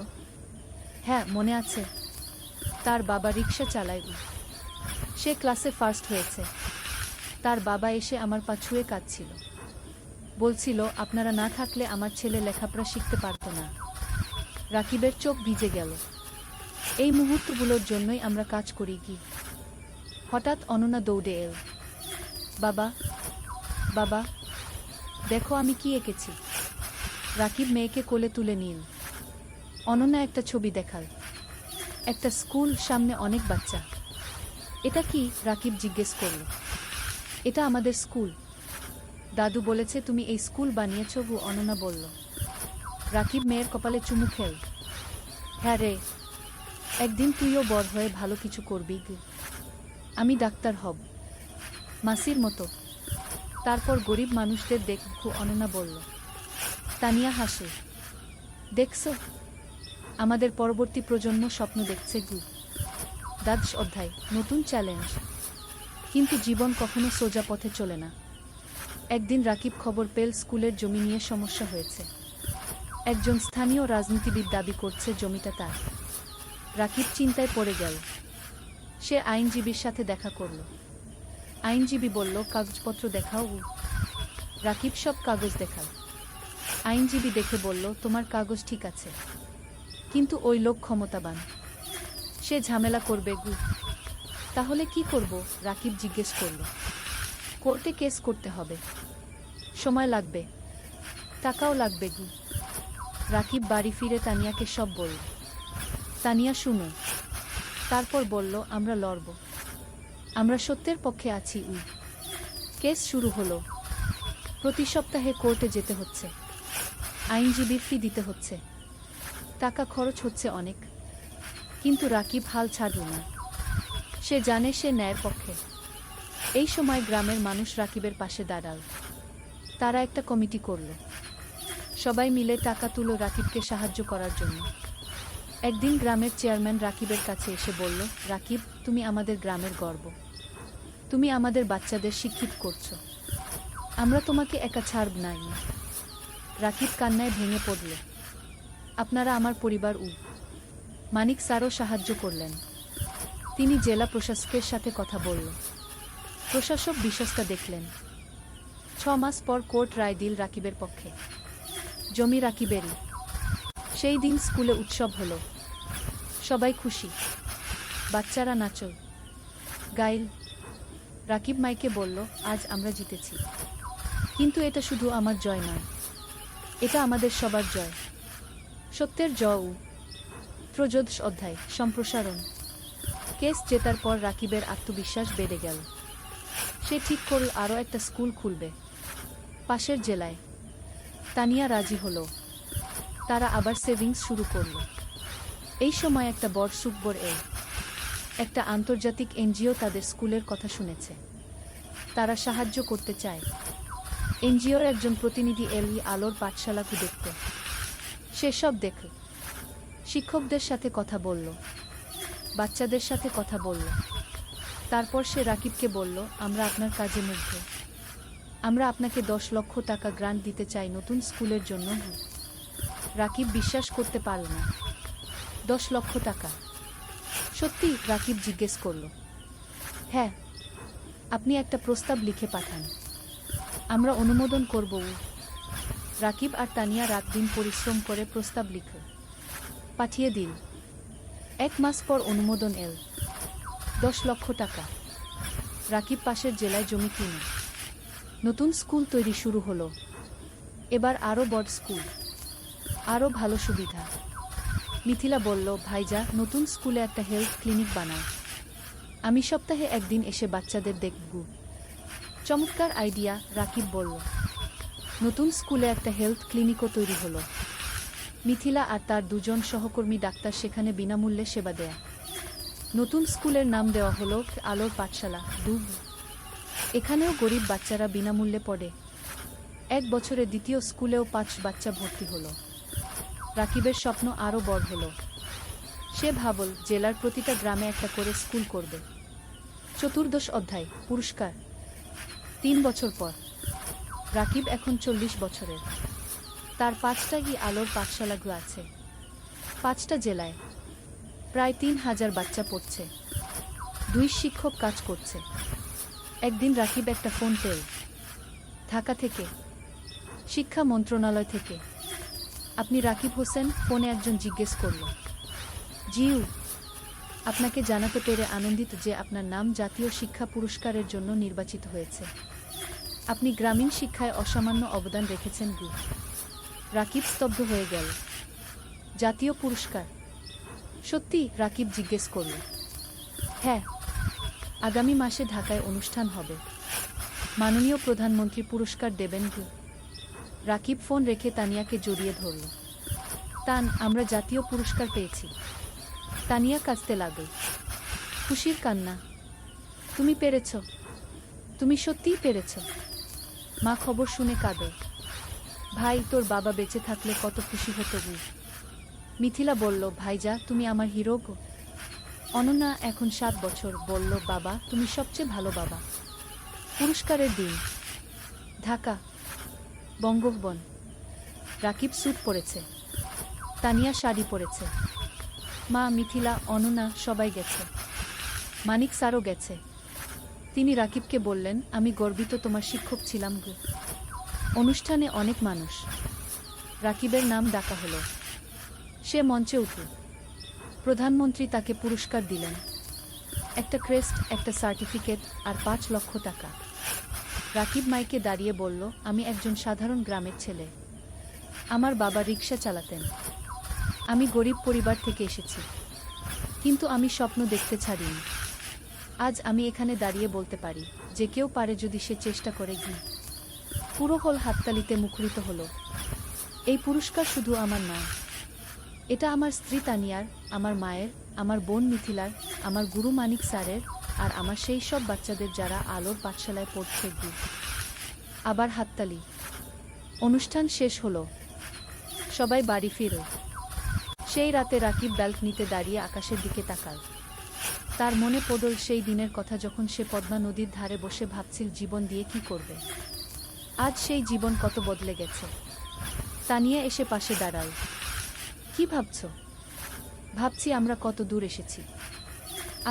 হ্যাঁ, মনে আছে। তার বাবা রিকশা চালায়। সে ক্লাসে ফার্স্ট হয়েছে। তার বাবা এসে আমার পা ছুঁয়ে কাঁদছিল, বলছিল আপনারা না থাকলে আমার ছেলে লেখাপড়া শিখতে পারত না। রাকিবের চোখ ভিজে গেল। এই মুহূর্তগুলোর জন্যই আমরা কাজ করি। হঠাৎ অনন্যা দৌড়ে এল। বাবা, বাবা, দেখো আমি কি এঁকেছি। রাকিব মেয়েকে কোলে তুলে নিল। অনন্যা একটা ছবি দেখাল, একটা স্কুল, সামনে অনেক বাচ্চা। এটা কি? রাকিব জিজ্ঞেস করল। এটা আমাদের স্কুল। দাদু বলেছে তুমি এই স্কুল বানিয়েছ। অনন্যা বলল। রাকিব মেয়ের কপালে চুমু খেল। হ্যাঁ রে, একদিন তুইও বড় হয়ে ভালো কিছু করবি। আমি ডাক্তার হব, মাসির মতো। তারপর গরিব মানুষদের দেখব। অনন্যা বলল। তানিয়া হাসে। দেখছো, আমাদের পরবর্তী প্রজন্ম স্বপ্ন দেখছে। দ্বাদশ অধ্যায়, নতুন চ্যালেঞ্জ। কিন্তু জীবন কখনো সোজা পথে চলে না। একদিন রাকিব খবর পেল স্কুলের জমি নিয়ে সমস্যা হয়েছে। একজন স্থানীয় রাজনীতিবিদ দাবি করছে জমিটা তার। রাকিব চিন্তায় পড়ে গেল। সে আইনজীবীর সাথে দেখা করল। আইনজীবী বলল, কাগজপত্র দেখাও। রাকিব সব কাগজ দেখাল। আইনজীবী দেখে বলল, তোমার কাগজ ঠিক আছে, কিন্তু ওই লোক ক্ষমতাবান, সে ঝামেলা করবে। তাহলে কি করব? রাকিব জিজ্ঞেস করল। কোর্টে কেস করতে হবে, সময় লাগবে, টাকাও লাগবে। রাকিব বাড়ি ফিরে তানিয়াকে সব বলল। তানিয়া শুনো, তারপর বলল, আমরা লড়ব, আমরা সত্যের পক্ষে আছি। কেস শুরু হলো। প্রতি সপ্তাহে কোর্টে যেতে হচ্ছে, আইনজীবীর ফি দিতে হচ্ছে, টাকা খরচ হচ্ছে অনেক। কিন্তু রাকিব হাল ছাড়ল না। সে জানে সে ন্যায়ের পক্ষে। এই সময় গ্রামের মানুষ রাকিবের পাশে দাঁড়াল। তারা একটা কমিটি করল, সবাই মিলে টাকা তুলল রাকিবকে সাহায্য করার জন্য। একদিন গ্রামের চেয়ারম্যান রাকিবের কাছে এসে বলল, রাকিব, তুমি আমাদের গ্রামের গর্ব, তুমি আমাদের বাচ্চাদের শিক্ষিত করছো, আমরা তোমাকে একা ছাড়ব না। রাকিব কান্নায় ভেঙে পড়ল। আপনারা আমার পরিবার। মানিক স্যারও সাহায্য করলেন। তিনি জেলা প্রশাসকের সাথে কথা বলল। প্রশাসক বিষয়টা দেখলেন। 6 মাস পর কোর্ট রায় দিল রাকিবের পক্ষে। জমি রাকিবেরই। সেই দিন স্কুলে উৎসব হলো, সবাই খুশি, বাচ্চারা নাচল, গাইল। রাকিব মাইকে বলল, আজ আমরা জিতেছি, কিন্তু এটা শুধু আমার জয় নয়, এটা আমাদের সবার জয়। সত্যের ত্রয়োদশ অধ্যায় সম্প্রসারণ। কেস জেতার পর রাকিবের আত্মবিশ্বাস বেড়ে গেল। সে ঠিক করল আরও একটা স্কুল খুলবে পাশের জেলায়। তানিয়া রাজি হল। তারা আবার সেভিংস শুরু করল। এই সময় একটা বড় সুখবর এল। একটা আন্তর্জাতিক এনজিও তাদের স্কুলের কথা শুনেছে। তারা সাহায্য করতে চায়। এনজিওর একজন প্রতিনিধি এলি আলোর পাঠশালাকে দেখতে। সে সব দেখল। শিক্ষকদের সাথে কথা বলল, বাচ্চাদের সাথে কথা বলল। তারপর সে রাকিবকে বলল, আমরা আপনার কাজে মুগ্ধ। আমরা আপনাকে 10 লক্ষ টাকা গ্রান্ট দিতে চাই নতুন স্কুলের জন্য। রাকিব বিশ্বাস করতে পারল না। 10 লক্ষ টাকা? সত্যি? রাকিব জিজ্ঞেস করল। হ্যাঁ। আপনি একটা প্রস্তাব লিখে পাঠান, আমরা অনুমোদন করব। রাকিব আর তানিয়া রাত দিন পরিশ্রম করে প্রস্তাব লিখল, পাঠিয়ে দিল। 1 মাস পর অনুমোদন এল। 10 লক্ষ টাকা। রাকিব পাশের জেলায় জমি কিনে নতুন স্কুল তৈরি শুরু হলো। এবার আরও বড় স্কুল, আরও ভালো সুবিধা। মিথিলা বলল, ভাইজা, নতুন স্কুলে একটা হেলথ ক্লিনিক বানাও। আমি সপ্তাহে একদিন এসে বাচ্চাদের দেখব। চমৎকার আইডিয়া, রাকিব বলল। নতুন স্কুলে একটা হেলথ ক্লিনিকও তৈরি হলো। মিথিলা আর তার 2 জন সহকর্মী ডাক্তার সেখানে বিনামূল্যে সেবা দেয়া। নতুন স্কুলের নাম দেওয়া হলো আলোর পাঠশালা। এখানেও গরিব বাচ্চারা বিনামূল্যে পড়ে। 1 বছরে দ্বিতীয় স্কুলেও 5 বাচ্চা ভর্তি হলো। রাকিবের স্বপ্ন আরও বড় হলো। সে ভাবল জেলার প্রতিটা গ্রামে একটা করে স্কুল করবে। চতুর্দশ অধ্যায় পুরস্কার। 3 বছর পর রাকিব এখন 40 বছরের। তার 5টা আলোর পাঠশালাগুলো আছে 5টা জেলায়। প্রায় 3000 বাচ্চা পড়ছে। 2 শিক্ষক কাজ করছে। একদিন রাকিব একটা ফোন পেল, ঢাকা থেকে, শিক্ষা মন্ত্রণালয় থেকে। আপনি রাকিব হোসেন? ফোনে একজন জিজ্ঞেস করল। জিউ, আপনাকে জানাতে পেরে আনন্দিত যে আপনার নাম জাতীয় শিক্ষা পুরস্কারের জন্য নির্বাচিত হয়েছে। আপনি গ্রামীণ শিক্ষায় অসামান্য অবদান রেখেছেন। রাকিব স্তব্ধ হয়ে গেল। জাতীয় পুরস্কার? সত্যি? রাকিব জিজ্ঞেস করল। হ্যাঁ, আগামী মাসে ঢাকায় অনুষ্ঠান হবে। মাননীয় প্রধানমন্ত্রী পুরস্কার দেবেন। রাকিব ফোন রেখে তানিয়াকে জড়িয়ে ধরল। তান, আমরা জাতীয় পুরস্কার পেয়েছি। তানিয়া কাঁদতে লাগল। খুশির কান্না। তুমি পেরেছ, তুমি সত্যিই পেরেছ। মা খবর শুনে কাঁদে। ভাই, তোর বাবা বেঁচে থাকলে কত খুশি হতো। মিথিলা বলল, ভাইজা, তুমি আমার হিরো গো। অনন্যা, এখন 7 বছর, বলল, বাবা, তুমি সবচেয়ে ভালো বাবা। পুরস্কারের দিন, ঢাকা, বঙ্গভবন। রাকিব স্যুট পরেছে, তানিয়া শাড়ি পরেছে। মা, মিথিলা, অনন্যা সবাই গেছে। মানিক স্যারও গেছে। তিনি রাকিবকে বললেন, আমি গর্বিত তোমার শিক্ষক ছিলাম। অনুষ্ঠানে অনেক মানুষ। রাকিবের নাম ডাকা হলো। সে মঞ্চে উঠল। প্রধানমন্ত্রী তাকে পুরস্কার দিলেন। একটা ক্রেস্ট, একটা সার্টিফিকেট আর 5 লক্ষ টাকা। রাকিব মাইকে দাঁড়িয়ে বলল, আমি একজন সাধারণ গ্রামের ছেলে। আমার বাবা রিকশা চালাতেন। আমি গরিব পরিবার থেকে এসেছি, কিন্তু আমি স্বপ্ন দেখতে ছাড়িনি। আজ আমি এখানে দাঁড়িয়ে বলতে পারি যে কেউ পারে যদি সে চেষ্টা করে। পুরো হল হাততালিতে মুখরিত হলো। এই পুরস্কার শুধু আমার নয়, এটা আমার স্ত্রী তানিয়ার, আমার মায়ের, আমার বোন মিথিলার, আমার গুরু মানিক স্যারের, আর আমার সেই সব বাচ্চাদের যারা আলোর পাঠশালায় পড়ছে। আবার হাততালি। অনুষ্ঠান শেষ হলো। সবাই বাড়ি ফিরল। সেই রাতে রাকিব ব্যালকনিতে দাঁড়িয়ে আকাশের দিকে তাকাল। তার মনে পড়ল সেই দিনের কথা যখন সে পদ্মা নদীর ধারে বসে ভাবছিল জীবন দিয়ে কি করবে। আজ সেই জীবন কত বদলে গেছে। তানিয়া এসে পাশে দাঁড়াল। কি ভাবছ? ভাবছি আমরা কত দূর এসেছি,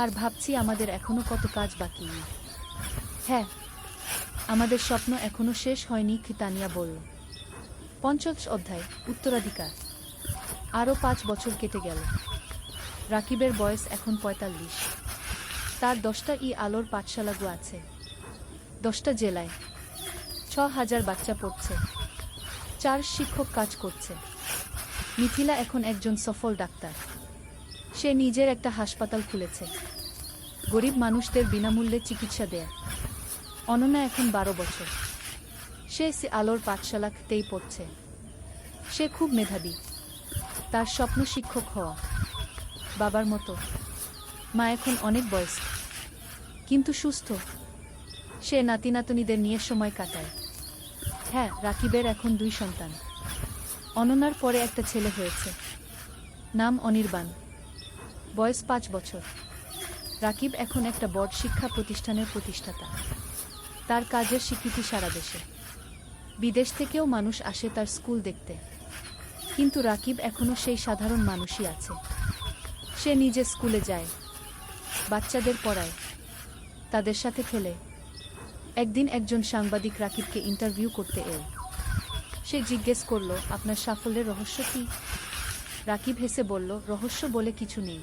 আর ভাবছি আমাদের এখনো কত কাজ বাকি। হ্যাঁ, আমাদের স্বপ্ন এখনো শেষ হয়নি, তানিয়া বলল। ৫০ অধ্যায় উত্তরাধিকার। আরও 5 বছর কেটে গেল। রাকিবের বয়স এখন ৪৫। তার 10টা আলোর পাঠশালাগু আছে 10টা জেলায়। ৬,০০০ বাচ্চা পড়ছে। 4 শিক্ষক কাজ করছে। মিথিলা এখন একজন সফল ডাক্তার। সে নিজের একটা হাসপাতাল খুলেছে, গরিব মানুষদের বিনামূল্যে চিকিৎসা দেয়। অনন্যা এখন 12 বছর। সে আলোর পাঠশালাতেই পড়ছে। সে খুব মেধাবী। তার স্বপ্ন শিক্ষক হওয়া, বাবার মতো। মা এখন অনেক বয়স্ক, কিন্তু সুস্থ। সে নাতিনাতনীদের নিয়ে সময় কাটায়। হ্যাঁ, রাকিবের এখন 2 সন্তান। অনন্যার পরে একটা ছেলে হয়েছে, নাম অনির্বাণ, বয়স 5 বছর। রাকিব এখন একটা বড় শিক্ষা প্রতিষ্ঠানের প্রতিষ্ঠাতা। তার কাজের স্বীকৃতি সারা দেশে। বিদেশ থেকেও মানুষ আসে তার স্কুল দেখতে। কিন্তু রাকিব এখনো সেই সাধারণ মানুষই আছে। সে নিজে স্কুলে যায়, বাচ্চাদের পড়ায়, তাদের সাথে খেলে। একদিন একজন সাংবাদিক রাকিবকে ইন্টারভিউ করতে এল। সে জিজ্ঞেস করল, আপনার সাফল্যের রহস্য কি? রাকিব হেসে বলল, রহস্য বলে কিছু নেই,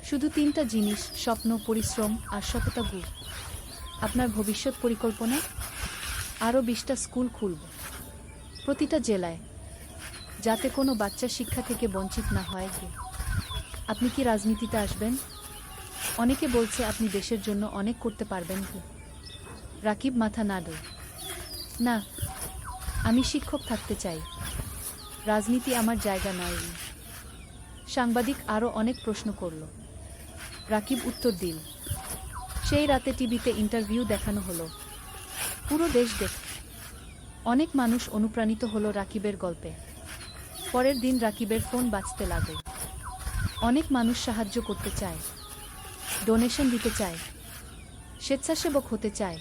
শুধু 3টা জিনিস: স্বপ্ন, পরিশ্রম আর সততা। আপনার ভবিষ্যৎ পরিকল্পনা? আরও 20টা স্কুল খুলব, প্রতিটা জেলায়, যাতে কোনো বাচ্চা শিক্ষা থেকে বঞ্চিত না হয়। আপনি কি রাজনীতিতে আসবেন? অনেকে বলছে আপনি দেশের জন্য অনেক করতে পারবেন। রাকিব মাথা নাড়ল। না, আমি শিক্ষক থাকতে চাই, রাজনীতি আমার জায়গা নয়। সাংবাদিক আরও অনেক প্রশ্ন করল। রাকিব উত্তর দিল। সেই রাতে টিভিতে ইন্টারভিউ দেখানো হলো, পুরো দেশ দেখল। অনেক মানুষ অনুপ্রাণিত হলো রাকিবের গল্পে। পরের দিন রাকিবের ফোন বাজতে লাগল। অনেক মানুষ সাহায্য করতে চায়, ডোনেশন দিতে চায়, স্বেচ্ছাসেবক হতে চায়।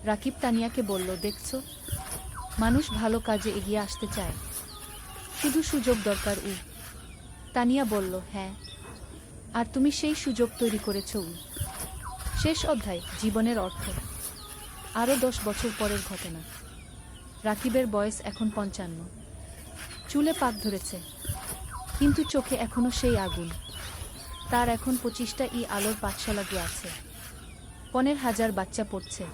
রাকিব তানিয়াকে বলল, দেখছো, মানুষ ভালো কাজে এগিয়ে আসতে চায়, শুধু সুযোগ দরকার। তানিয়া বলল, হ্যাঁ, আর তুমি সেই সুযোগ তৈরি করেছ। শেষ অধ্যায়, জীবনের অর্থ। আরও 10 বছর পরের ঘটনা। রাকিবের বয়স এখন 55। চুলে পাক ধরেছে, কিন্তু চোখে এখনো সেই আগুন। তার এখন 25টা আলোর পাঠশালা আছে। 15,000 বাচ্চা পড়ছে,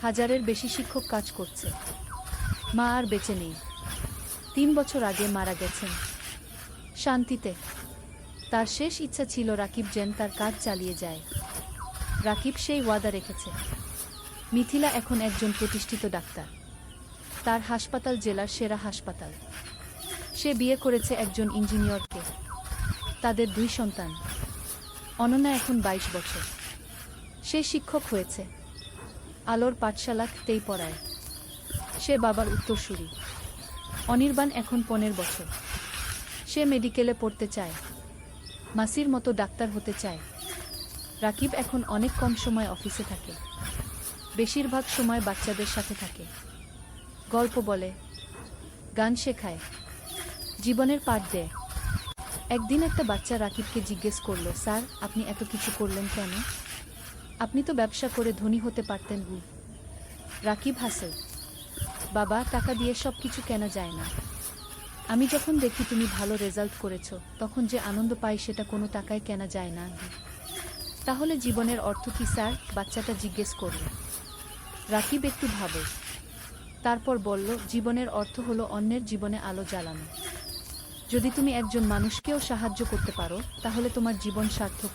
1000-এর বেশি শিক্ষক কাজ করছে। মা আর বেঁচে নেই, 3 বছর আগে মারা গেছেন শান্তিতে। তার শেষ ইচ্ছা ছিল রাকিব যেন তার কাজ চালিয়ে যায়। রাকিব সেই ওয়াদা রেখেছে। মিথিলা এখন একজন প্রতিষ্ঠিত ডাক্তার। তার হাসপাতাল জেলার সেরা হাসপাতাল। সে বিয়ে করেছে একজন ইঞ্জিনিয়রকে। তাদের 2 সন্তান। অনন্যা এখন 22 বছর। সে শিক্ষক হয়েছে, আলোর পাঠশালাতেই পড়ায়। সে বাবার উত্তরসূরি। অনির্বাণ এখন 15 বছর। সে মেডিকেলে পড়তে চায়, মাসির মতো ডাক্তার হতে চায়। রাকিব এখন অনেক কম সময় অফিসে থাকে, বেশিরভাগ সময় বাচ্চাদের সাথে থাকে, গল্প বলে, গান শেখায়, জীবনের পাঠ দেয়। একদিন একটা বাচ্চা রাকিবকে জিজ্ঞেস করল, স্যার, আপনি এত কিছু করলেন কেন? আপনি তো ব্যবসা করে ধনী হতে পারতেন। রাকিব হাসে, বাবা, টাকা দিয়ে সব কিছু কেনা যায় না। আমি যখন দেখি তুমি ভালো রেজাল্ট করেছ, তখন যে আনন্দ পাই সেটা কোনো টাকায় কেনা যায় না। তাহলে জীবনের অর্থ কি স্যার? বাচ্চাটা জিজ্ঞেস করল। রাকিব একটু ভাবে, তারপর বলল, জীবনের অর্থ হলো অন্যের জীবনে আলো জ্বালানো। যদি তুমি একজন মানুষকেও সাহায্য করতে পারো, তাহলে তোমার জীবন সার্থক।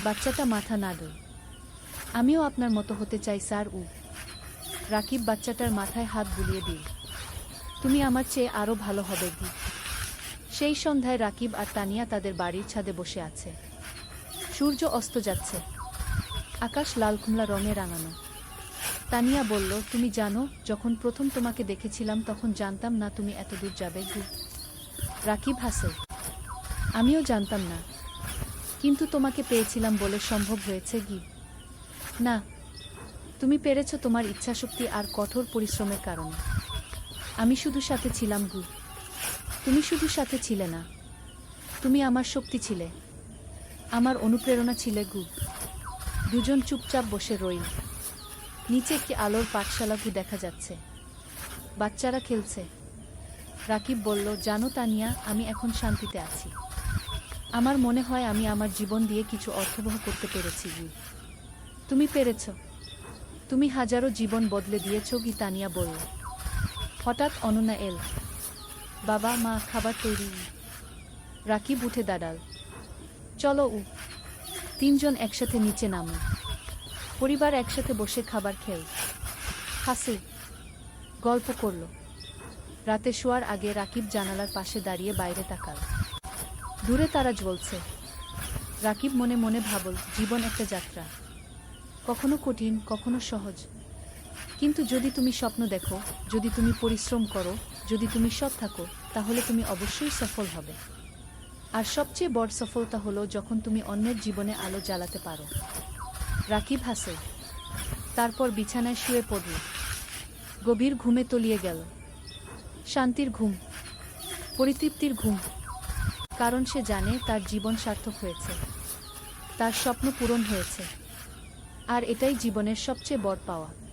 বাচ্চাটা মাথা নাড়ল। আমিও আপনার মতো হতে চাই স্যার। রাকিব বাচ্চাটার মাথায় হাত বুলিয়ে দিল। তুমি আমার চেয়ে আরো ভালো হবে। সেই সন্ধ্যায় রাকিব আর তানিয়া তাদের বাড়ির ছাদে বসে আছে। সূর্য অস্ত যাচ্ছে, আকাশ লাল কুমলা রঙে রাঙানো। তানিয়া বলল, তুমি জানো, যখন প্রথম তোমাকে দেখেছিলাম তখন জানতাম না তুমি এত দূর যাবে। রাকিব হাসে, আমিও জানতাম না, কিন্তু তোমাকে পেয়েছিলাম বলে সম্ভব হয়েছে। না, তুমি পেরেছ তোমার ইচ্ছাশক্তি আর কঠোর পরিশ্রমের কারণে। আমি শুধু সাথে ছিলাম। তুমি শুধু সাথে ছিলে না, তুমি আমার শক্তি ছিলে, আমার অনুপ্রেরণা ছিলে। দুজন চুপচাপ বসে রইল। নিচে কি আলোর পাঠশালা দেখা যাচ্ছে, বাচ্চারা খেলছে। রাকিব বলল, জানো তানিয়া, আমি এখন শান্তিতে আছি। আমার মনে হয় আমি আমার জীবন দিয়ে কিছু অর্থবহ করতে পেরেছি। তুমি পেরেছ, তুমি হাজারো জীবন বদলে দিয়েছ। তানিয়া বলল। হঠাৎ অনন্যা এল। বাবা মা খাবার তৈরি। রাকিব উঠে দাঁড়াল। চলো তিনজন একসাথে নিচে নামল। পরিবার একসাথে বসে খাবার খেল, হাসে, গল্প করল। রাতে শোয়ার আগে রাকিব জানালার পাশে দাঁড়িয়ে বাইরে তাকাল। দূরে তারা জ্বলছে। রাকিব মনে মনে ভাবল, জীবন একটা যাত্রা, কখনো কঠিন, কখনো সহজ। কিন্তু যদি তুমি স্বপ্ন দেখো, যদি তুমি পরিশ্রম করো, যদি তুমি সৎ থাকো, তাহলে তুমি অবশ্যই সফল হবে। আর সবচেয়ে বড় সফলতা হলো যখন তুমি অন্যের জীবনে আলো জ্বালাতে পারো। রাকিব হাসে, তারপর বিছানায় শুয়ে পড়ল। গভীর ঘুমে তলিয়ে গেল। শান্তির ঘুম, পরিতৃপ্তির ঘুম। কারণ সে জানে তার জীবন সার্থক হয়েছে, তার স্বপ্ন পূরণ হয়েছে। আর এটাই জীবনের সবচেয়ে বড় পাওয়া।